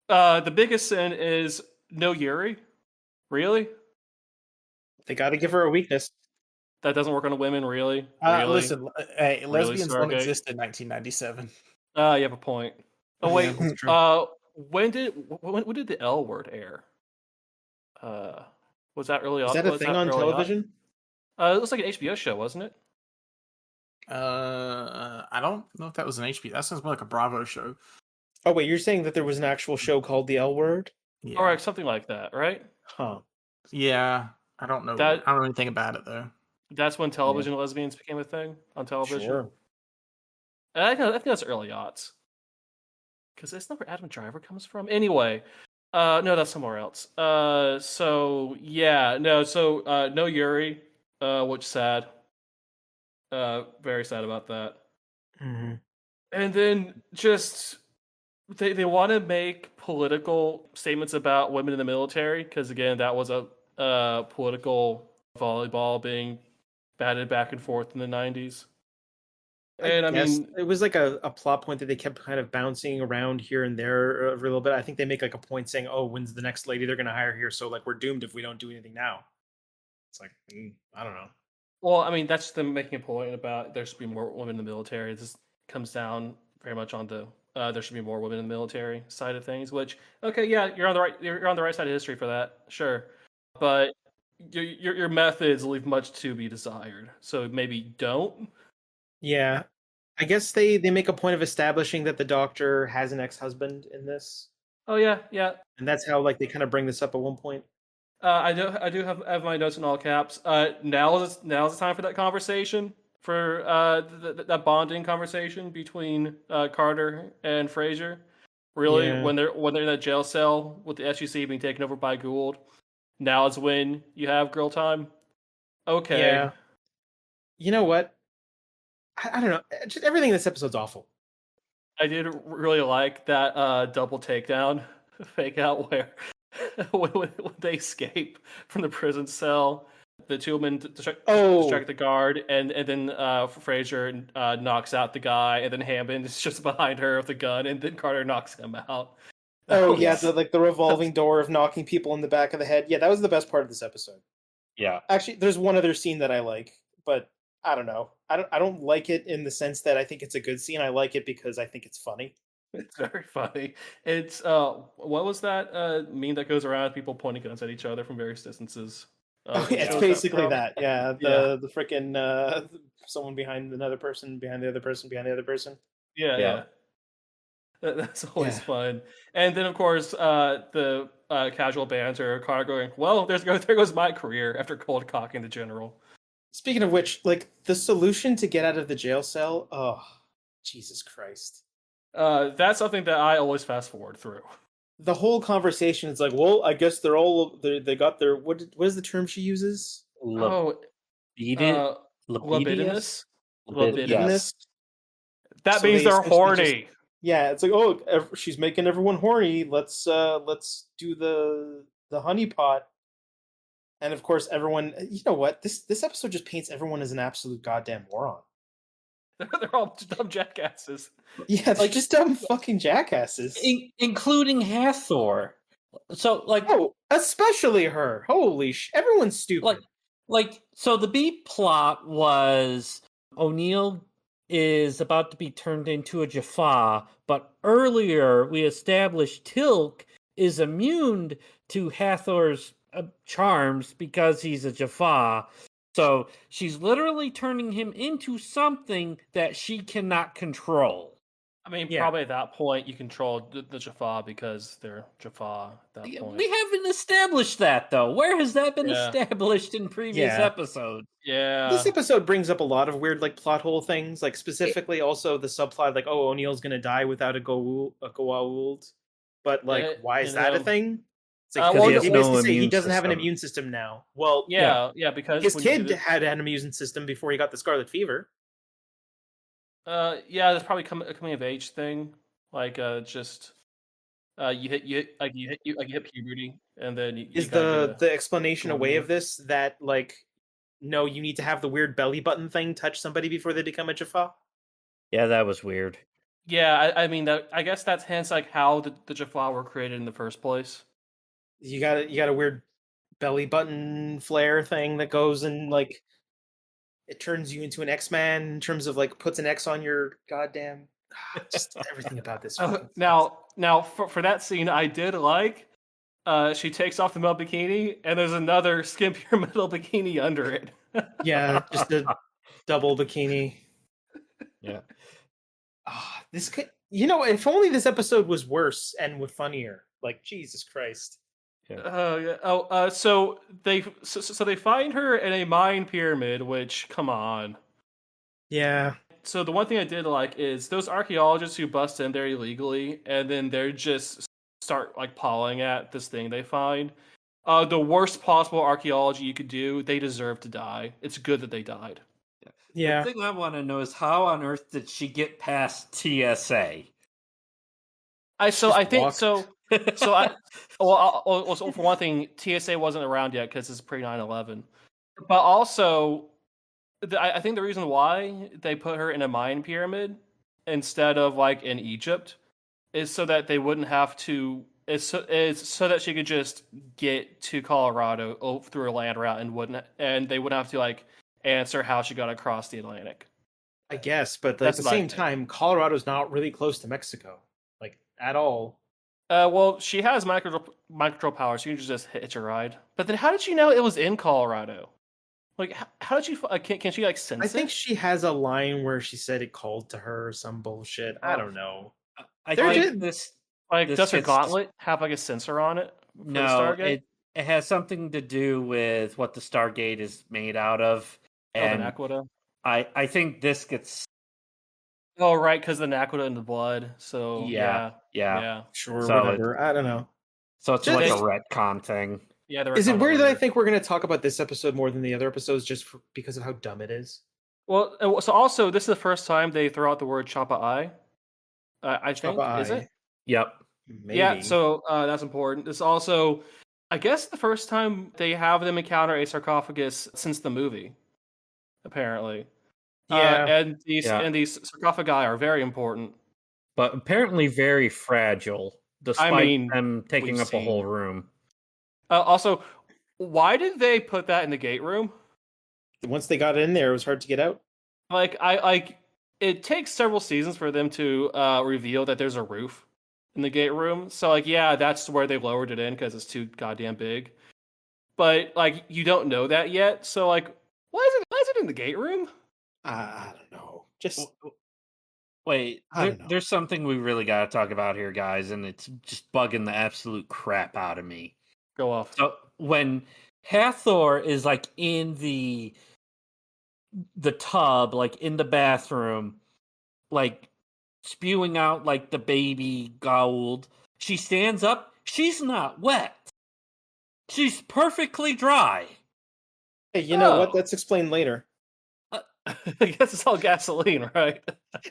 the biggest sin is no Yuri. Really, They got to give her a weakness. that doesn't work on women. Really, really. Listen, lesbians don't Stargate? exist in 1997. You have a point. Oh Yeah, wait, that's true. when did the L Word air? Was that early on? Is that a was thing that on early television? It was like an HBO show, wasn't it? I don't know if that was an HBO. That sounds more like a Bravo show. Oh wait, you're saying that there was an actual show called The L Word? Yeah. Or something like that, right? Huh. Yeah. I don't know. I don't know anything about it though. That's when television lesbians became a thing on television. Sure. And I think that's early aughts. Because that's not where Adam Driver comes from. Anyway, no, that's somewhere else. So yeah, no, so no Yuri, which sad. Very sad about that. Mm-hmm. And then just they want to make political statements about women in the military because again, that was a political volleyball being batted back and forth in the 90s. And I mean, it was like a plot point that they kept kind of bouncing around here and there a little bit. I think they make like a point saying, "Oh, when's the next lady they're going to hire here?" So like we're doomed if we don't do anything now. It's like I don't know. well, I mean, that's them making a point about there should be more women in the military. This comes down very much on the there should be more women in the military side of things. Which, okay, yeah, you're on the right side of history for that, sure. But your methods leave much to be desired. So maybe don't. Yeah. I guess they make a point of establishing that the Doctor has an ex-husband in this. Oh yeah, yeah. And that's how like they kind of bring this up at one point. I do have my notes in all caps. Now's the time for that conversation, for that bonding conversation between Carter and Fraser. Really, Yeah. when they're in that jail cell with the SGC being taken over by Gould, now is when you have girl time. Okay. Yeah. You know what? I don't know. Just everything in this episode's awful. I did really like that double takedown fake out where when they escape from the prison cell, the two men distract the guard, and then Fraser knocks out the guy, and then Hammond is just behind her with the gun, and then Carter knocks him out. Oh yeah, the revolving door of knocking people in the back of the head. Yeah, that was the best part of this episode. Yeah. Actually, there's one other scene that I like, but I don't know. I don't like it in the sense that I think it's a good scene. I like it because I think it's funny. It's very funny. It's what was that meme that goes around? People pointing guns at each other from various distances. Oh, yeah, it's basically that. Yeah, the freaking someone behind another person, behind the other person, behind the other person. Yeah. That's always fun. And then, of course, the casual banter, Connor going, well, there goes my career after cold cocking the general. Speaking of which, like, the solution to get out of the jail cell, oh, Jesus Christ. That's something that I always fast forward through. The whole conversation is like, well, I guess they got their, what is the term she uses? Libidinous? Libidinous? That means they're horny. Yeah, it's like, oh, she's making everyone horny. Let's do the honeypot. And of course, everyone. You know what? This episode just paints everyone as an absolute goddamn moron. They're all dumb jackasses. Yeah, they're just dumb fucking jackasses, including Hathor. So, like, especially her. Holy everyone's stupid. So the B plot was O'Neill is about to be turned into a Jaffa, but earlier we established Tilk is immune to Hathor's charms because he's a Jaffa. So she's literally turning him into something that she cannot control. I mean, probably at that point you control the Jaffa because they're Jaffa at that point. We haven't established that, though. Where has that been established in previous episodes? Yeah. This episode brings up a lot of weird, like, plot hole things, like, specifically also the subplot, like, oh, O'Neill's gonna die without a Goa'uld. But, like, why is that a thing? It's like, he doesn't have an immune system now. Well, because his kid had an immune system before he got the scarlet fever. That's probably a coming of age thing. Like, just you hit puberty, and then is the explanation away of this that, like, no, you need to have the weird belly button thing touch somebody before they become a Jaffa? Yeah, that was weird. Yeah, I mean, I guess that's hence like how the Jaffa were created in the first place. You got a weird belly button flare thing that goes and, like, it turns you into an X-Man in terms of, like, puts an X on your goddamn just everything about this. Now for that scene, I did like she takes off the metal bikini and there's another skimpier metal bikini under it. Yeah, just a double bikini. Yeah. This could, if only this episode was worse and funnier. Like, Jesus Christ. So they find her in a mine pyramid, which, come on. Yeah. So the one thing I did like is those archaeologists who bust in there illegally and then they're just start like pawing at this thing they find. The worst possible archaeology you could do, they deserve to die. It's good that they died. Yeah. The thing I want to know is how on earth did she get past TSA? So for one thing, TSA wasn't around yet because it's pre 9/11. But also, I think the reason why they put her in a mine pyramid instead of like in Egypt is so that they wouldn't have to. It's so that she could just get to Colorado through a land route and they wouldn't have to like answer how she got across the Atlantic. I guess, but at the same time, Colorado's not really close to Mexico, like, at all. Well, she has mind control power, so you can just hitch a ride. But then, how did she know it was in Colorado? Like, how did she? Can she like I sense think it? she has a line where she said it called to her or some bullshit. I Oh. don't know. I There think did. Like, this does her gets gauntlet have like a sensor on it for the no. Stargate? It has something to do with what the Stargate is made out of, Oh, the and Naquita. I think this gets Oh, right, because the Naquita in the blood. So yeah yeah, yeah. yeah, Sure, So it whatever. I don't know. so it's like a Just, retcon thing. yeah. They're is it on it weird that I later. think we're going to talk about this episode more than the other episodes because of how dumb it is? Well, so also this is the first time they throw out the word Choppa Eye. I Choppa think is it? Eye. Yep. Yeah. Maybe. So that's important. It's also, I guess, the first time they have them encounter a sarcophagus since the movie. Apparently, Yeah. and Yeah. these sarcophagi are very important. But apparently very fragile, I despite mean, them taking we've up a whole seen. room. Also, why did they put that in the gate room? Once they got in there, it was hard to get out. Like it takes several seasons for them to reveal that there's a roof in the gate room. So like, yeah, that's where they lowered it in because it's too goddamn big. But like, you don't know that yet. So like, why is it in the gate room? I don't know. Just Wait, I don't know. there's something we really got to talk about here, guys, and it's just bugging the absolute crap out of me. Go off. So when Hathor is like in the tub, like in the bathroom, like spewing out like the baby gold, she stands up. She's not wet. She's perfectly dry. Hey, you know what? Oh. Let's explain later. I guess it's all gasoline, right?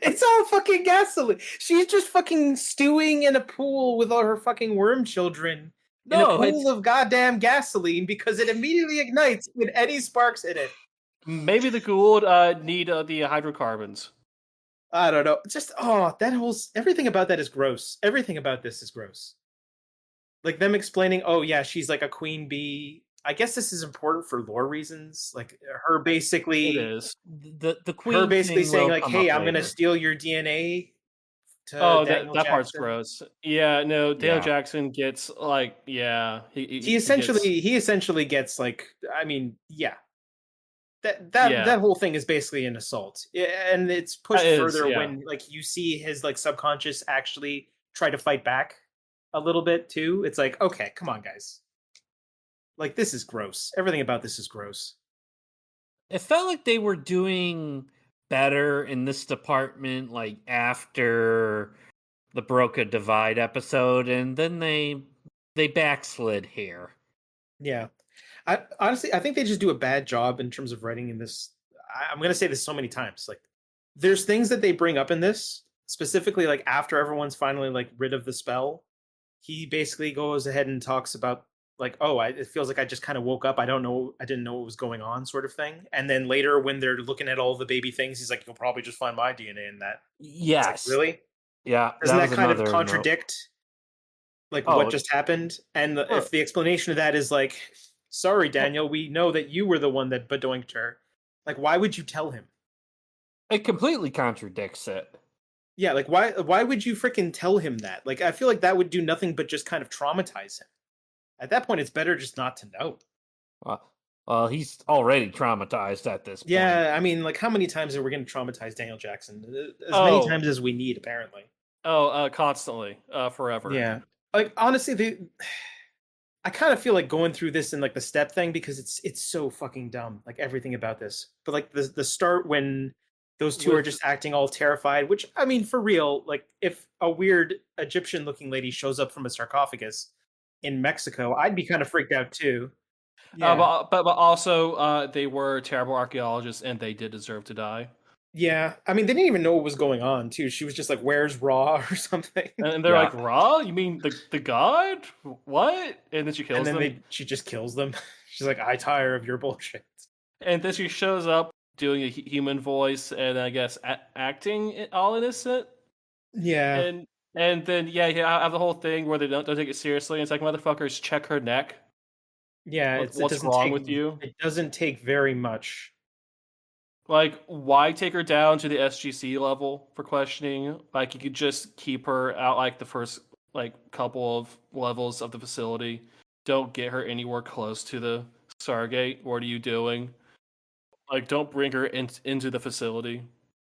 It's all fucking gasoline. She's just fucking stewing in a pool with all her fucking worm children. In a No, pool of goddamn gasoline because it immediately ignites when any sparks hit it. Maybe the Gould need the hydrocarbons. I don't know. Just that whole everything about that is gross. Everything about this is gross. Like them explaining, oh yeah, she's like a queen bee. I guess this is important for lore reasons. Like her It basically, is. the queen saying will like, come hey, up I'm gonna later. steal your DNA to Oh, Daniel that part's Jackson. gross. Yeah, no, Daniel Yeah. Jackson gets like, yeah, He essentially gets like, I mean, yeah, yeah, that whole thing is basically an assault, and it's pushed that is, further yeah. when like you see his like subconscious actually try to fight back a little bit too. It's like, okay, come on, guys. Like this is gross. Everything about this is gross. It felt like they were doing better in this department, like after the Broca Divide episode, and then they backslid here. Yeah, I honestly I think they just do a bad job in terms of writing in this. I'm gonna say this so many times. Like, there's things that they bring up in this specifically, like after everyone's finally like rid of the spell, he basically goes ahead and talks about like, oh, it feels like I just kind of woke up. I didn't know what was going on, sort of thing. And then later, when they're looking at all the baby things, he's like, you'll probably just find my DNA in that. It's like, Yes. really? Yeah. Doesn't that was kind of another note. contradict like Oh, what just happened? And if the explanation of that is like, sorry, Daniel, we know that you were the one that bedoinked her. Like, why would you tell him? It completely contradicts it. Yeah, like why would you freaking tell him that? Like, I feel like that would do nothing but just kind of traumatize him. At that point, it's better just not to know. Well, he's already traumatized at this point. Yeah, I mean, like, how many times are we going to traumatize Daniel Jackson? As many times as we need, apparently. Oh, constantly, forever. Yeah, like honestly, I kind of feel like going through this in like the step thing because it's so fucking dumb, like everything about this. But like the start when those two are just acting all terrified, which I mean, for real, like if a weird Egyptian looking lady shows up from a sarcophagus in Mexico, I'd be kind of freaked out too. Yeah. But also, they were terrible archaeologists, and they did deserve to die. Yeah, I mean, they didn't even know what was going on too. She was just like, "Where's Ra?" or something, and they're like, "Ra? You mean the god? What?" And then she kills and then them. she just kills them. She's like, "I tire of your bullshit." And then she shows up doing a human voice, and I guess acting all innocent. Yeah, and then yeah, I have the whole thing where they don't take it seriously. And it's like, motherfuckers, check her neck. yeah. What's wrong with you? It doesn't take very much. Like, why take her down to the SGC level for questioning? Like, you could just keep her out like the first like couple of levels of the facility. Don't get her anywhere close to the Stargate. What are you doing? Like, don't bring her into the facility.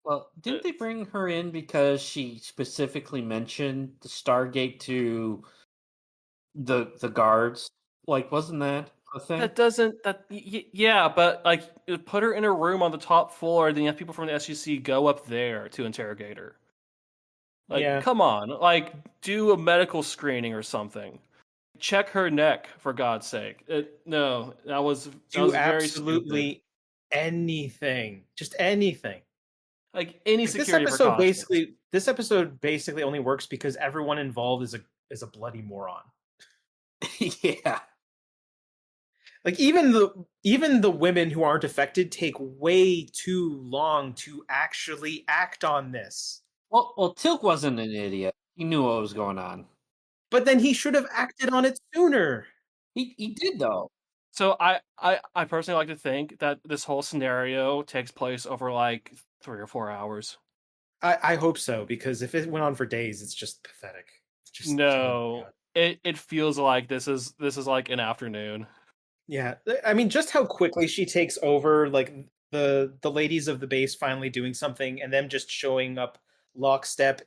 Well, didn't they bring her in because she specifically mentioned the Stargate to the guards? Like, wasn't that a thing? That doesn't yeah, but like put her in a room on the top floor, then you have people from the SGC go up there to interrogate her. Like, Yeah. come on, like do a medical screening or something. Check her neck for God's sake. No, that was Do very stupid. absolutely anything. Just anything. Like any Like, security precautions. this episode basically only works because everyone involved is a bloody moron. Yeah. Like even the women who aren't affected take way too long to actually act on this. Well, Tilk wasn't an idiot. He knew what was going on. But then he should have acted on it sooner. He did though. So I personally like to think that this whole scenario takes place over like 3 or 4 hours. I hope so, because if it went on for days, it's just pathetic. It's just oh my No, God. it feels like this is like an afternoon. Yeah, I mean, just how quickly she takes over, like the ladies of the base finally doing something, and them just showing up lockstep,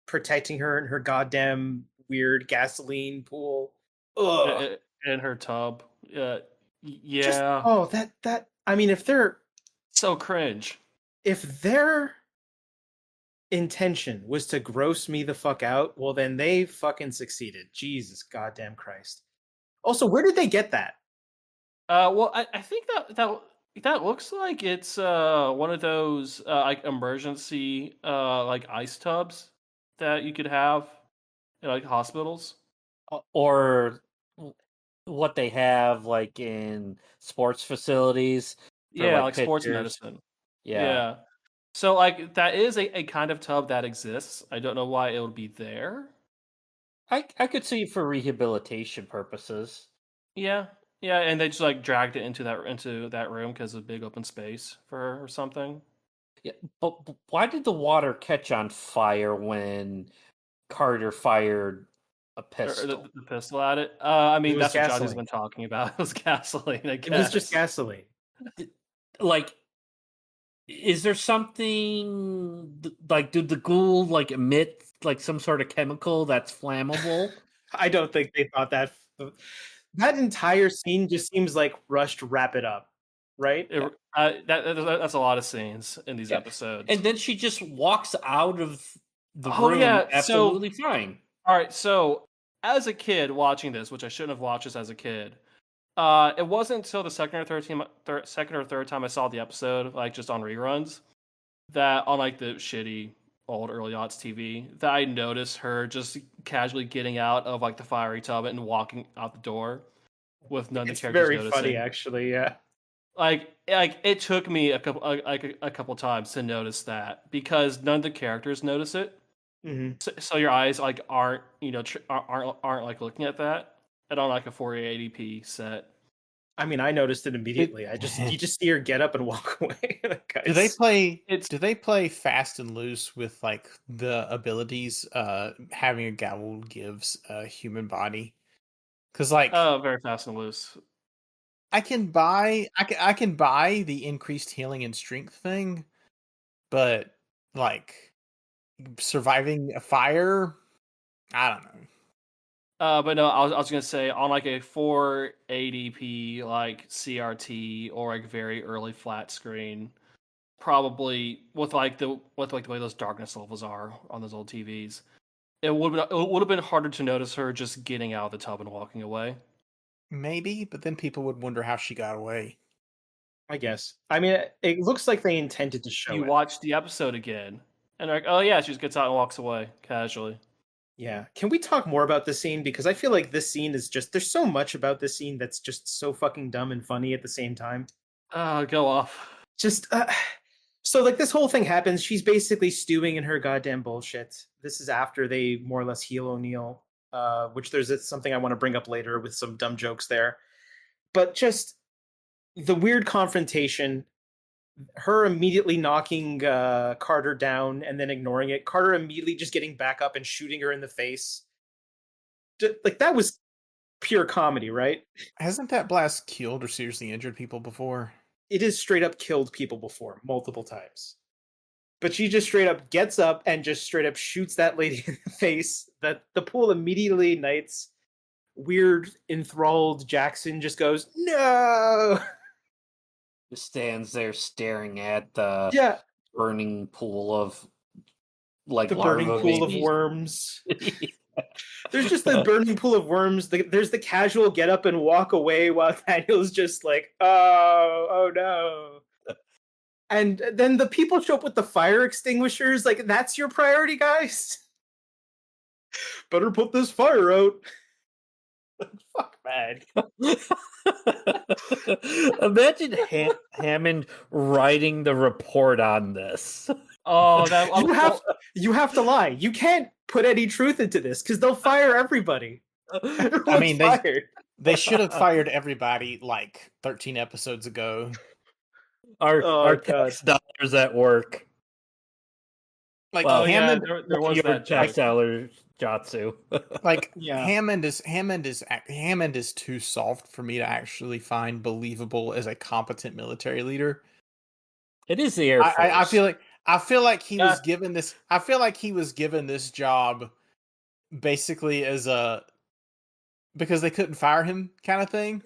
protecting her in her goddamn weird gasoline pool. Ugh. In her tub. Just Yeah, that I mean, so cringe. if their intention was to gross me the fuck out, well then they fucking succeeded. Jesus goddamn Christ. Also, where did they get that? Well, I think that looks like it's one of those like emergency like ice tubs that you could have in like hospitals. Or what they have like in sports facilities for Yeah, like like sports pitchers. medicine. Yeah. Yeah. So like that is a kind of tub that exists. I don't know why it would be there. I could see for rehabilitation purposes. Yeah. Yeah, and they just like dragged it into that room because of big open space for her or something. Yeah, but why did the water catch on fire when Carter fired a Or pistol? the pistol at it. I It mean, was that's what Johnny's gasoline. been talking about. It was gasoline, I It was just guess. gasoline. Like, is there something like did the ghoul like emit like some sort of chemical that's flammable? I don't think they thought that. That entire scene just seems like rushed wrap it up, right? It, that's a lot of scenes in these Yeah. episodes. And then she just walks out of the Oh room yeah, absolutely fine. all right. So as a kid watching this, which I shouldn't have watched this as a kid, it wasn't until the second or third time I saw the episode, like just on reruns, that on like the shitty old early aughts TV, that I noticed her just casually getting out of like the fiery tub and walking out the door with none of It's the characters very funny, noticing. actually. Yeah. Like it took me a couple times to notice that because none of the characters notice it. Hmm. So your eyes like aren't aren't like looking at that and on like a 480p set. I mean, I noticed it immediately. You just see her get up and walk away. Do they play? It's Do they play fast and loose with like the abilities having a gavel gives a human body? Because like very fast and loose. I can buy the increased healing and strength thing, but like surviving a fire, I don't know. But no, I was gonna say on like a 480p like CRT or like very early flat screen, probably with like the way those darkness levels are on those old TVs, it would have been harder to notice her just getting out of the tub and walking away. Maybe, but then people would wonder how she got away. I guess. I mean, it looks like they intended to show You it. watch the episode again, and they're like, oh yeah, she just gets out and walks away casually. Yeah. Can we talk more about this scene? Because I feel like this scene is just, there's so much about this scene that's just so fucking dumb and funny at the same time. Go off. Just, so like this whole thing happens. She's basically stewing in her goddamn bullshit. This is after they more or less heal O'Neill, which something I want to bring up later with some dumb jokes there. But just the weird confrontation, her immediately knocking Carter down and then ignoring it. Carter immediately just getting back up and shooting her in the face. Like that was pure comedy, right? Hasn't that blast killed or seriously injured people before? It has straight up killed people before, multiple times. But she just straight up gets up and just straight up shoots that lady in the face. That the pool immediately ignites. Weird, enthralled Jackson just goes, no! Just stands there staring at the Yeah, burning pool of like the burning larva pool of babies. worms. There's just the burning pool of worms. There's the casual get up and walk away while Daniel's just like, oh no. And then the people show up with the fire extinguishers. Like, that's your priority, guys? Better put this fire out. Fuck, man. Imagine Hammond writing the report on this. Oh, that You have to lie. You can't put any truth into this because they'll fire everybody. I mean, they should have fired everybody like 13 episodes ago. Our tax dollars at work. Like Well, Hammond, there was Your that tax joke. dollars, Jatsu. like Yeah. Hammond is too soft for me to actually find believable as a competent military leader. It is the Air Force. I feel like he Yeah. was given this. I feel like he was given this job basically as a because they couldn't fire him kind of thing.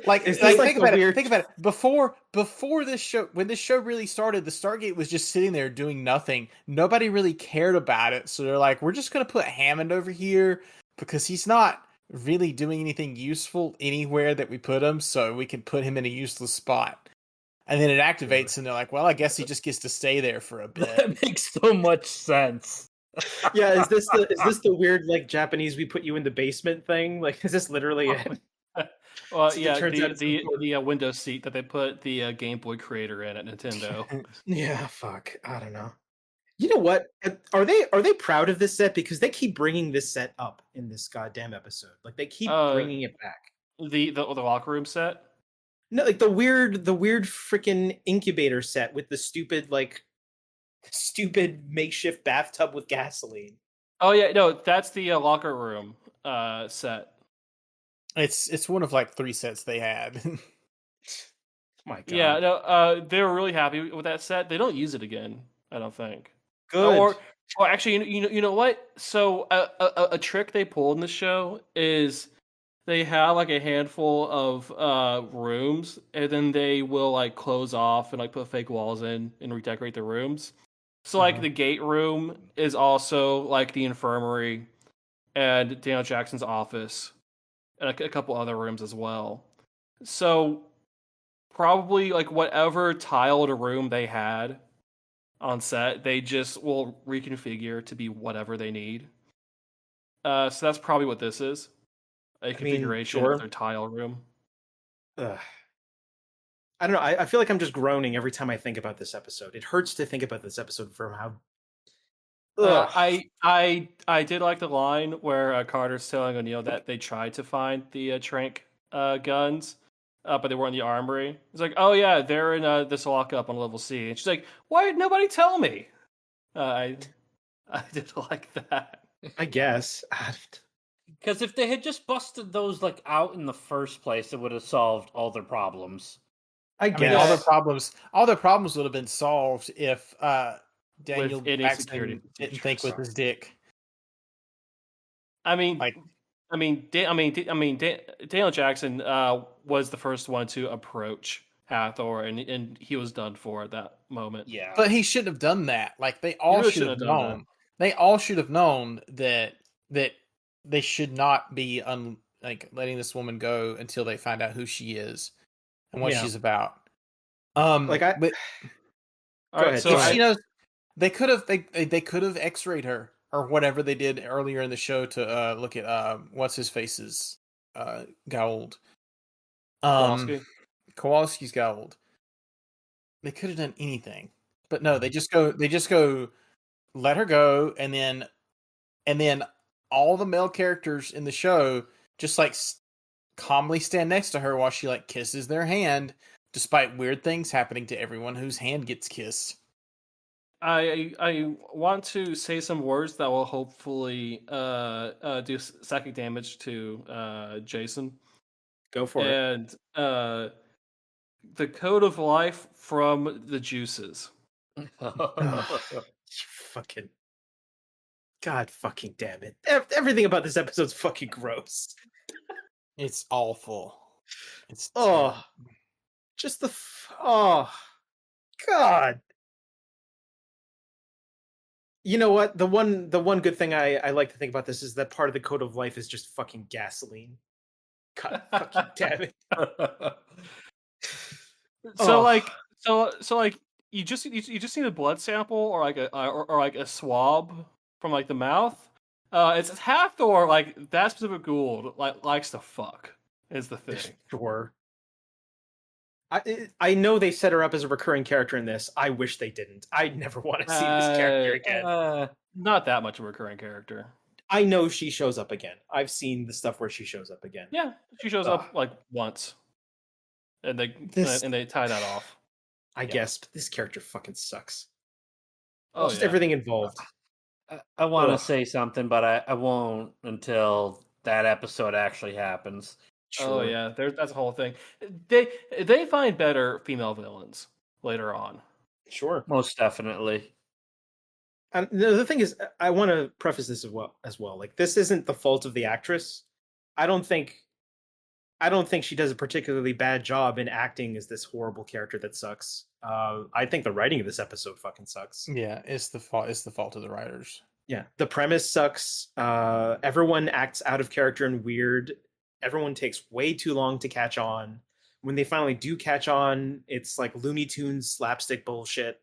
Like, Is like this think the about weird- it. Think about it. Before this show, when this show really started, the Stargate was just sitting there doing nothing. Nobody really cared about it. So they're like, we're just gonna put Hammond over here because he's not really doing anything useful anywhere that we put him. So we can put him in a useless spot. And then it activates, and they're like, well, I guess he just gets to stay there for a bit. That makes so much sense. Yeah, is this the weird like Japanese we put you in the basement thing? Like, is this literally it? Well, So it yeah, turns out the Windows seat that they put the Game Boy creator in at Nintendo. Yeah, fuck. I don't know. You know what? Are they proud of this set because they keep bringing this set up in this goddamn episode? Like they keep bringing it back. The locker room set. No, like the weird freaking incubator set with the stupid makeshift bathtub with gasoline. Oh yeah, no, that's the locker room set. It's one of like 3 sets they had. My God. Yeah, no, they were really happy with that set. They don't use it again, I don't think. Good. Or actually, you know what? So a trick they pulled in the show is they have like a handful of rooms, and then they will like close off and like put fake walls in and redecorate the rooms. So like the gate room is also like the infirmary and Daniel Jackson's office and a couple other rooms as well. So probably like whatever tiled room they had on set, they just will reconfigure to be whatever they need. So that's probably what this is. A configuration sure. of their tile room. Ugh. I don't know. I feel like I'm just groaning every time I think about this episode. It hurts to think about this episode from how. I did like the line where Carter's telling O'Neill that they tried to find the trank guns, but they weren't in the armory. It's like, oh yeah, they're in this lockup on level C. And she's like, why did nobody tell me? I did like that. I guess. Because if they had just busted those like out in the first place, it would have solved all their problems. I I guess. mean, all their problems would have been solved if Daniel With any security Jackson didn't think with his dick. I mean, Like, Daniel Jackson was the first one to approach Hathor, and he was done for at that moment. Yeah. but he shouldn't have done that. Like they all really should have shouldn't have done known. They all should have known that they should not be letting this woman go until they find out who she is and what Yeah. she's about. Like I. but All right, ahead, so go if ahead. she knows, they could have X-rayed her or whatever they did earlier in the show to look at what's his face's Gould. Kowalski's Gould. They could have done anything, but no, they just go let her go, and then all the male characters in the show just like calmly stand next to her while she like kisses their hand, despite weird things happening to everyone whose hand gets kissed. I want to say some words that will hopefully do psychic damage to Jason. Go for it. And the code of life from the juices. Fucking God fucking damn it. Everything about this episode's fucking gross. It's awful. It's Oh, just oh, God. You know what? The one good thing I like to think about this is that part of the code of life is just fucking gasoline. God fucking damn it. So Oh. like you just need a blood sample or like or like a swab from like the mouth. It's Hathor, like that specific Gould likes to fuck is the thing. Sure. I know they set her up as a recurring character in this. I wish they didn't. I never want to see this character again. Not that much of a recurring character. I know she shows up again. I've seen the stuff where she shows up again. Yeah, she shows up like once, and they tie that off. I guess, but this character fucking sucks. Oh, Just yeah. everything involved. I want to say something, but I won't until that episode actually happens. Oh yeah, that's the whole thing. They find better female villains later on. Sure. Most definitely. And the thing is, I want to preface this as well. Like, this isn't the fault of the actress. I don't think she does a particularly bad job in acting as this horrible character that sucks. I think the writing of this episode fucking sucks. Yeah, it's the fault. It's the fault of the writers. Yeah, the premise sucks. Everyone acts out of character and weird. Everyone takes way too long to catch on. When they finally do catch on, it's like Looney Tunes slapstick bullshit.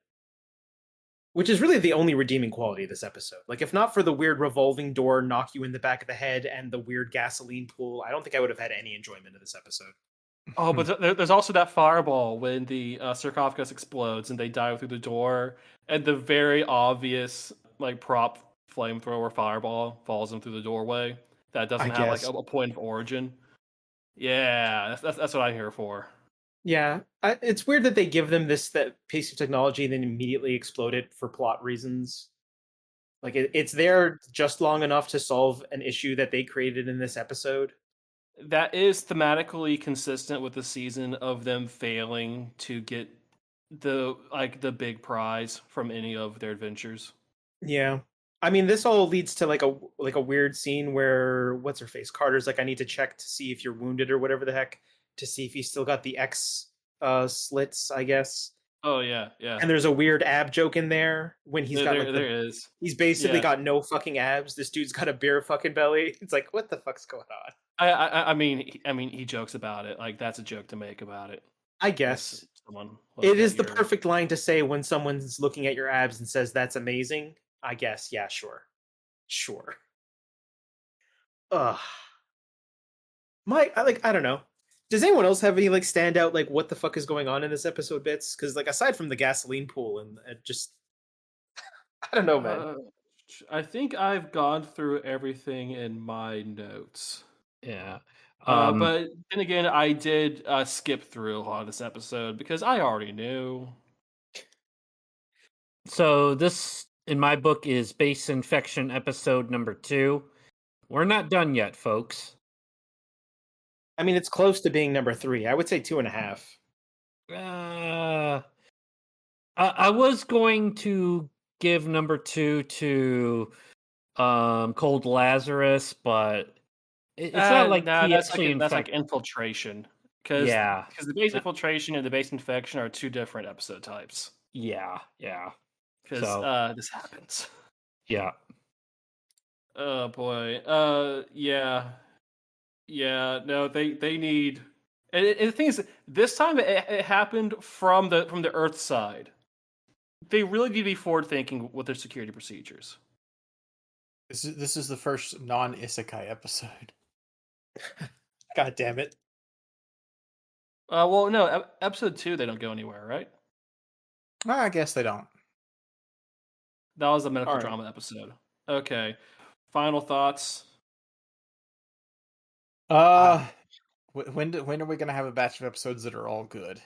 Which is really the only redeeming quality of this episode. Like, if not for the weird revolving door knock you in the back of the head and the weird gasoline pool, I don't think I would have had any enjoyment of this episode. Oh, but there's also that fireball when the sarcophagus explodes and they dive through the door, and the very obvious like prop flamethrower fireball falls them through the doorway. That doesn't have like a point of origin. Yeah, that's what I'm here for. Yeah, it's weird that they give them that piece of technology and then immediately explode it for plot reasons. Like, it's there just long enough to solve an issue that they created in this episode. That is thematically consistent with the season of them failing to get the big prize from any of their adventures. Yeah. I mean, this all leads to like a weird scene where what's her face? Carter's like, I need to check to see if you're wounded or whatever the heck, to see if you still got the X slits, I guess. Oh yeah, yeah. And there's a weird ab joke in there when he's got like there is. He's basically got no fucking abs. This dude's got a beer fucking belly. It's like, what the fuck's going on? I mean, he jokes about it. Like, that's a joke to make about it. I guess it is the perfect line to say when someone's looking at your abs and says that's amazing. I guess, yeah, sure. Ugh. I don't know. Does anyone else have any like standout like what the fuck is going on in this episode bits? Because like aside from the gasoline pool and just, I don't know, man. I think I've gone through everything in my notes. Yeah. But then again, I did skip through a lot of this episode because I already knew. So this, in my book, is Base Infection episode number 2. We're not done yet, folks. I mean, it's close to being number 3. I would say 2.5. I was going to give number 2 to Cold Lazarus, but it's not like he actually that's like infiltration. Because the base infiltration and the base infection are 2 different episode types. Yeah. Because this happens. Yeah. Oh boy. Yeah. No, they need. And the thing is, this time it happened from the Earth side. They really need to be forward thinking with their security procedures. This is the first non-isekai episode. God damn it. Well, no, episode 2 they don't go anywhere, right? Well, I guess they don't. That was a medical drama episode. Okay. Final thoughts. When are we gonna have a batch of episodes that are all good?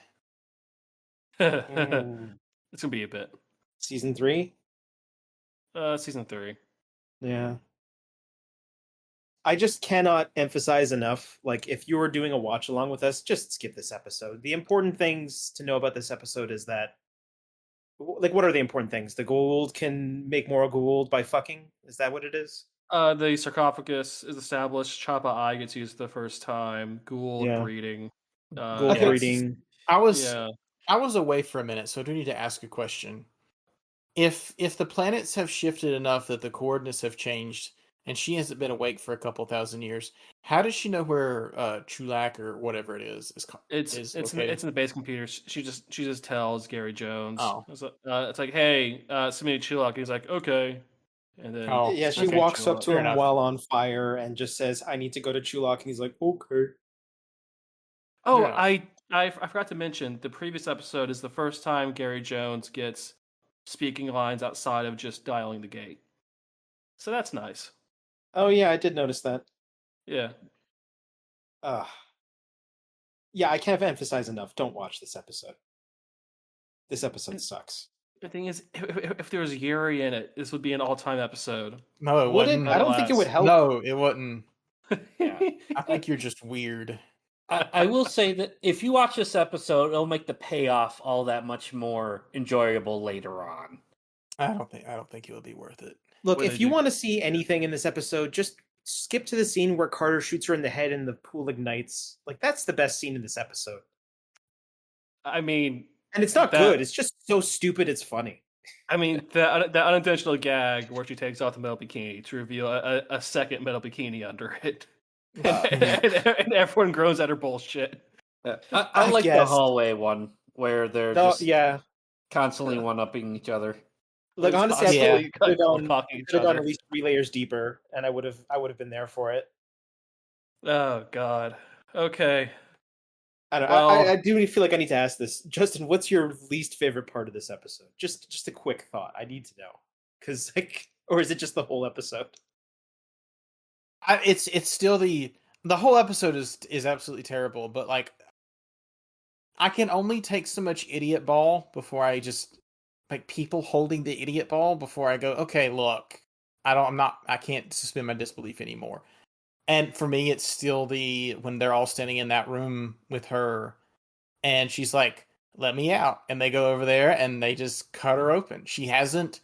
It's gonna be a bit. Season 3? Season 3. Yeah. I just cannot emphasize enough. Like, if you were doing a watch along with us, just skip this episode. The important things to know about this episode is that, like, what are the important things? The Gould can make more gold by fucking? Is that what it is? The sarcophagus is established. Chappa Eye gets used the first time. Gould Yeah. breeding. Gold Okay. breeding. I was Yeah. away for a minute, so I do need to ask a question. If the planets have shifted enough that the coordinates have changed, and she hasn't been awake for a couple thousand years, how does she know where Chulak or whatever it is It's located? it's in the base computer. She just tells Gary Jones. Oh. It's like, hey, submit Chillock. He's like, okay, and then Oh, Yeah, she okay. walks up to Fair him enough. while on fire and just says, I need to go to Chulak. And he's like, okay. Oh, Fair enough. I forgot to mention the previous episode is the first time Gary Jones gets speaking lines outside of just dialing the gate. So that's nice. Oh, yeah, I did notice that. Yeah. Yeah, I can't emphasize enough. Don't watch this episode. This episode sucks. The thing is, if there was Yuri in it, this would be an all-time episode. No, it Would it? wouldn't. I don't think it would help. No, it wouldn't. Yeah. I think you're just weird. I will say that if you watch this episode, it'll make the payoff all that much more enjoyable later on. I don't think it would be worth it. Look, What if did you you- want to see anything in this episode, just skip to the scene where Carter shoots her in the head and the pool ignites. Like, that's the best scene in this episode. I mean, And it's not That- good. It's just so stupid. It's funny. the unintentional gag where she takes off the metal bikini to reveal a second metal bikini under it, and everyone groans at her bullshit. I I like the guess. hallway one where they're No, just yeah. constantly one-upping each other. Like, It's honestly, I feel constantly like could have gone, talking each could have gone other. at least 3 layers deeper, and I would have been there for it. Oh God. Okay. I don't. Well- I do feel like I need to ask this, Justin. What's your least favorite part of this episode? Just a quick thought. I need to know, because like, or is it just the whole episode? It's still the whole episode is absolutely terrible, but like I can only take so much idiot ball before I just like people holding the idiot ball before I go, okay, look, I can't suspend my disbelief anymore. And for me, it's still when they're all standing in that room with her and she's like, let me out. And they go over there and they just cut her open. She hasn't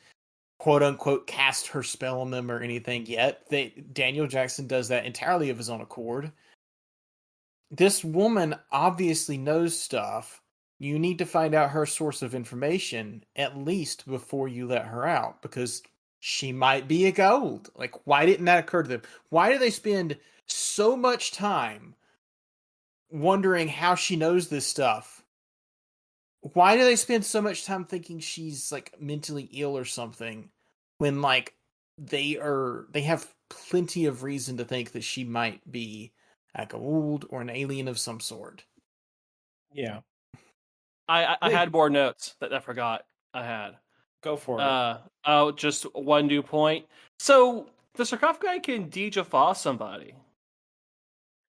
quote unquote cast her spell on them or anything yet. Daniel Jackson does that entirely of his own accord. This woman obviously knows stuff. You need to find out her source of information at least before you let her out, because she might be a gold. Like, why didn't that occur to them? Why do they spend so much time wondering how she knows this stuff? Why do they spend so much time thinking she's like mentally ill or something when like they have plenty of reason to think that she might be a gold or an alien of some sort? Yeah, I had more notes that I forgot I had. go for it. Just one new point. So the sarcophagi can de-jaffa somebody.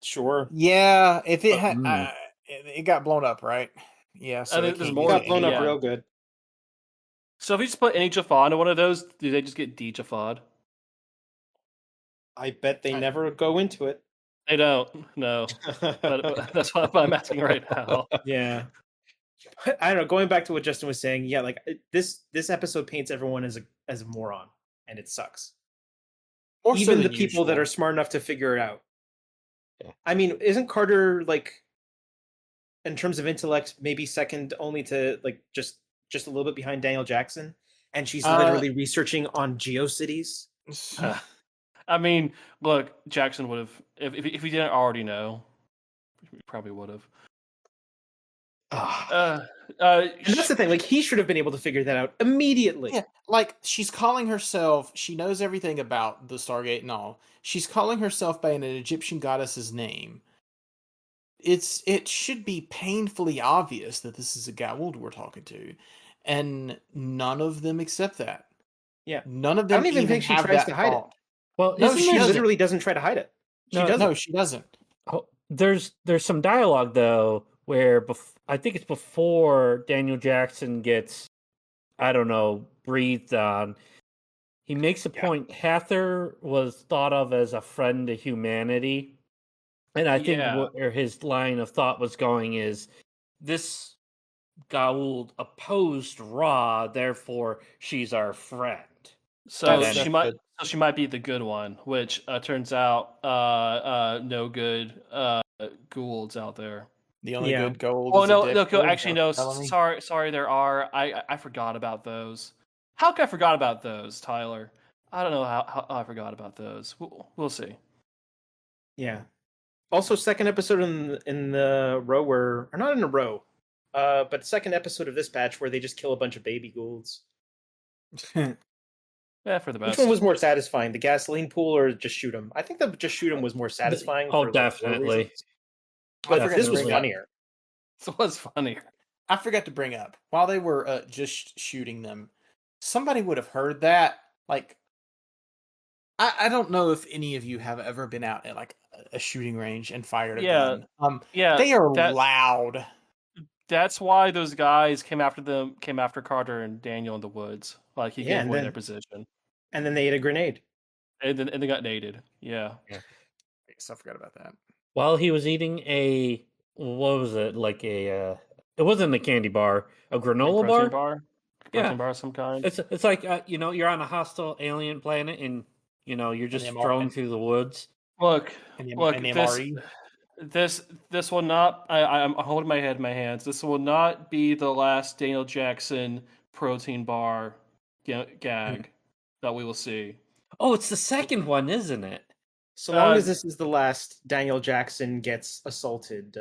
Sure. Yeah, if it had Mm. it got blown up, right? Yeah, so think it there's can't more It use got it blown up yeah. real good. So if you just put any Jaffa into one of those, do they just get de-jaffa'd? I bet they never go into it. They don't. No. But that's what I'm asking right now. Yeah. I don't know. Going back to what Justin was saying, yeah, like this episode paints everyone as a moron, and it sucks. More so Even the than people that usual. are smart enough to figure it out. Yeah. I mean, isn't Carter like, in terms of intellect, maybe second only to like just a little bit behind Daniel Jackson? And she's literally researching on GeoCities. I mean, look, Jackson would have if he didn't already know, he probably would have. And that's the thing. Like, he should have been able to figure that out immediately. Yeah, like she's calling herself. She knows everything about the Stargate and all. She's calling herself by an Egyptian goddess's name. It should be painfully obvious that this is a Goa'uld we're talking to, and none of them accept that. Yeah. None of I them don't even think she have tries that to hide it. thought. Well, No, isn't She she there- doesn't. literally doesn't try to hide it. She No, doesn't. No, she doesn't. Oh, there's some dialogue though where I think it's before Daniel Jackson gets, I don't know, breathed on. He makes a point. Hathor was thought of as a friend to humanity. And I think where his line of thought was going is this Goa'uld opposed Ra, therefore she's our friend. So she might be the good one, which turns out no good Goa'ulds out there. The only good Goa'uld. Oh no, actually no. Sorry, there are. I forgot about those. How could I forgot about those, Tyler? I don't know how I forgot about those. We'll see. Yeah. Also, second episode in the row or not in a row, but second episode of this batch where they just kill a bunch of baby Goa'ulds. Yeah, for the best. Which one was more satisfying, the gasoline pool or just shoot them? I think the just shoot them was more satisfying. Definitely. But this was funnier. This was funnier. I forgot to bring up, while they were just shooting them, somebody would have heard that. Like, I don't know if any of you have ever been out at like a shooting range and fired a gun. They are loud. That's why those guys came after Carter and Daniel in the woods. Like he gave away their position. And then they ate a grenade. And they got naded. Yeah. So I forgot about that. While he was eating what was it? Like it wasn't a candy bar, a granola bar? Protein bar of some kind. It's like you're on a hostile alien planet and you're just strolling through the woods. Look, this will not. I'm holding my head in my hands. This will not be the last Daniel Jackson protein bar gag that we will see. Oh, it's the second one, isn't it? So long as this is the last Daniel Jackson gets assaulted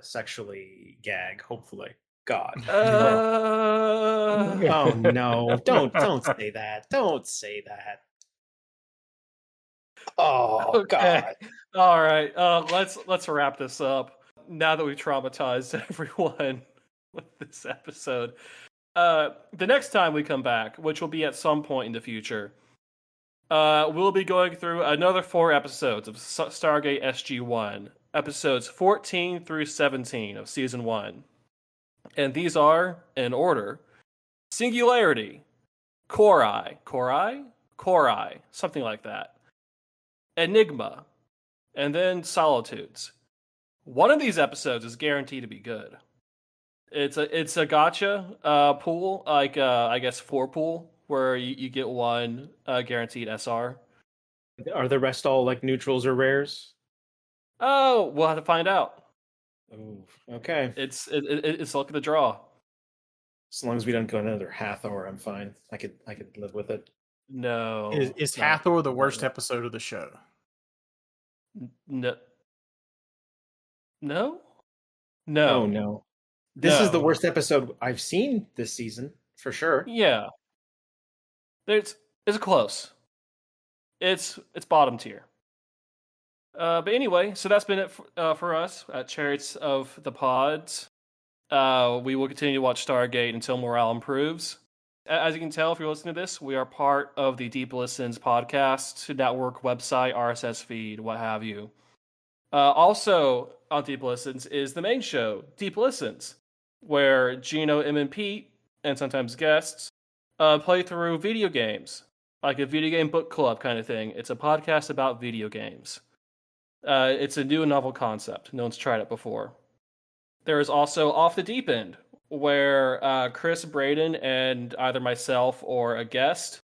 sexually gag, hopefully. God. Oh no! Don't say that. Don't say that. Oh God! All right, let's wrap this up. Now that we've traumatized everyone with this episode, the next time we come back, which will be at some point in the future, we'll be going through another 4 episodes of Stargate SG-1, episodes 14 through 17 of season 1, and these are in order: Singularity, Cori, something like that. Enigma, and then Solitudes. One of these episodes is guaranteed to be good. It's a gotcha pool, like I guess 4 pool, where you get one guaranteed SR. Are the rest all like neutrals or rares? Oh, we'll have to find out. Oh, okay. It's luck of the draw. As long as we don't go another Hathor, I'm fine. I could live with it. No. Is Hathor the worst episode of the show? No. No? No. Oh, no. This is the worst episode I've seen this season, for sure. Yeah. It's close. It's bottom tier. But anyway, so that's been it for us at Chariots of the Pods. We will continue to watch Stargate until morale improves. As you can tell, if you're listening to this, we are part of the Deep Listens podcast network, website, RSS feed, what have you. Also on Deep Listens is the main show, Deep Listens, where Gino, M, and Pete, and sometimes guests, play through video games, like a video game book club kind of thing. It's a podcast about video games. It's a new and novel concept. No one's tried it before. There is also Off the Deep End, where Chris, Braden, and either myself or a guest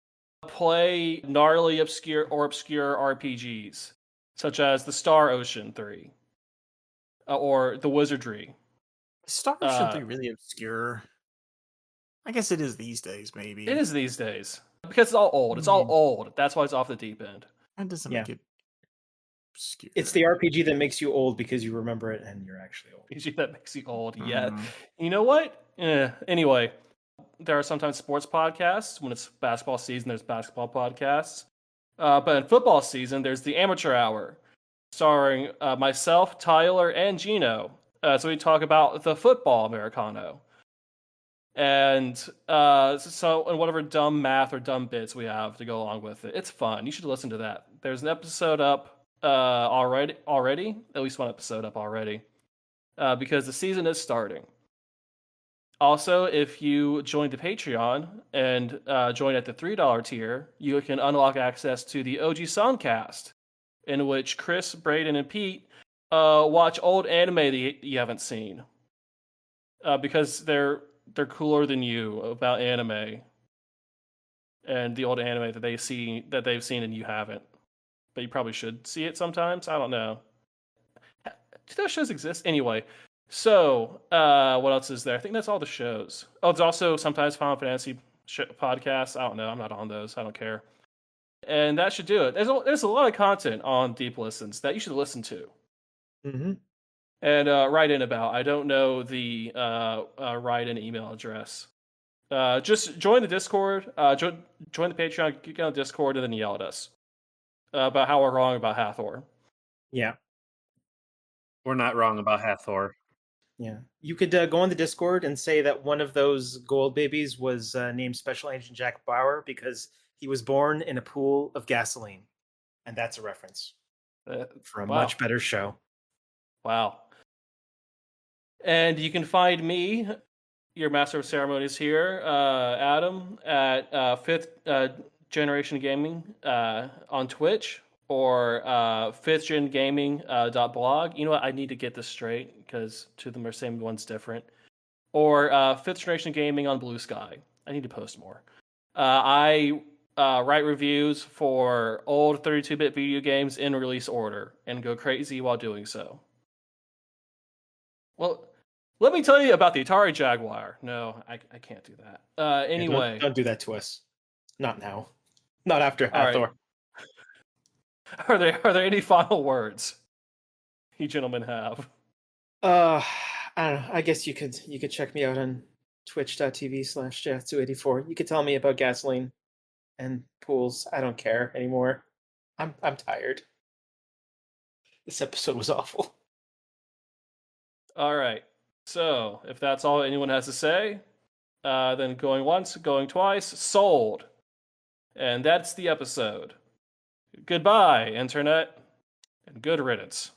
play gnarly, obscure RPGs, such as the Star Ocean 3 or the Wizardry. Star Ocean 3 really obscure? I guess it is these days, maybe. It is these days. Because it's all old. It's all old. That's why it's Off the Deep End. That doesn't make it obscure. It's the RPG that makes you old because you remember it and you're actually old. RPG that makes you old, yeah. You know what? Anyway, there are sometimes sports podcasts. When it's basketball season, there's basketball podcasts. But in football season, there's the Amateur Hour, starring myself, Tyler, and Gino. So we talk about the football Americano. And whatever dumb math or dumb bits we have to go along with it. It's fun. You should listen to that. There's an episode up already. At least one episode up already. Because the season is starting. Also, if you join the Patreon and join at the $3 tier, you can unlock access to the OG Songcast, in which Chris, Braden, and Pete watch old anime that you haven't seen, because they're cooler than you about anime and the old anime that they've seen and you haven't. But you probably should see it sometimes. I don't know. Do those shows exist anyway? So, what else is there? I think that's all the shows. Oh, there's also sometimes Final Fantasy podcasts. I don't know. I'm not on those. I don't care. And that should do it. There's a lot of content on Deep Listens that you should listen to Mm-hmm. and write in about. I don't know the write-in email address. Just join the Discord. Join the Patreon. Get on the Discord and then yell at us about how we're wrong about Hathor. Yeah. We're not wrong about Hathor. Yeah. You could go on the Discord and say that one of those gold babies was named Special Agent Jack Bauer because he was born in a pool of gasoline. And that's a reference for a Wow. much better show. Wow. And you can find me, your Master of Ceremonies here, Adam, at Fifth Generation Gaming on Twitch, or fifthgengaming.blog. You know what? I need to get this straight because two of them are same, one's different. Or Fifth Generation Gaming on Blue Sky. I need to post more. I write reviews for old 32-bit video games in release order and go crazy while doing so. Well, let me tell you about the Atari Jaguar. No, I can't do that. Anyway. Don't do that to us. Not now. Not after All right. Hathor. Are there any final words you gentlemen have? I don't know. I guess you could check me out on twitch.tv/Jazz284. You could tell me about gasoline and pools. I don't care anymore. I'm tired. This episode was awful. All right. So, if that's all anyone has to say, then going once, going twice, sold. And that's the episode. Goodbye, Internet, and good riddance.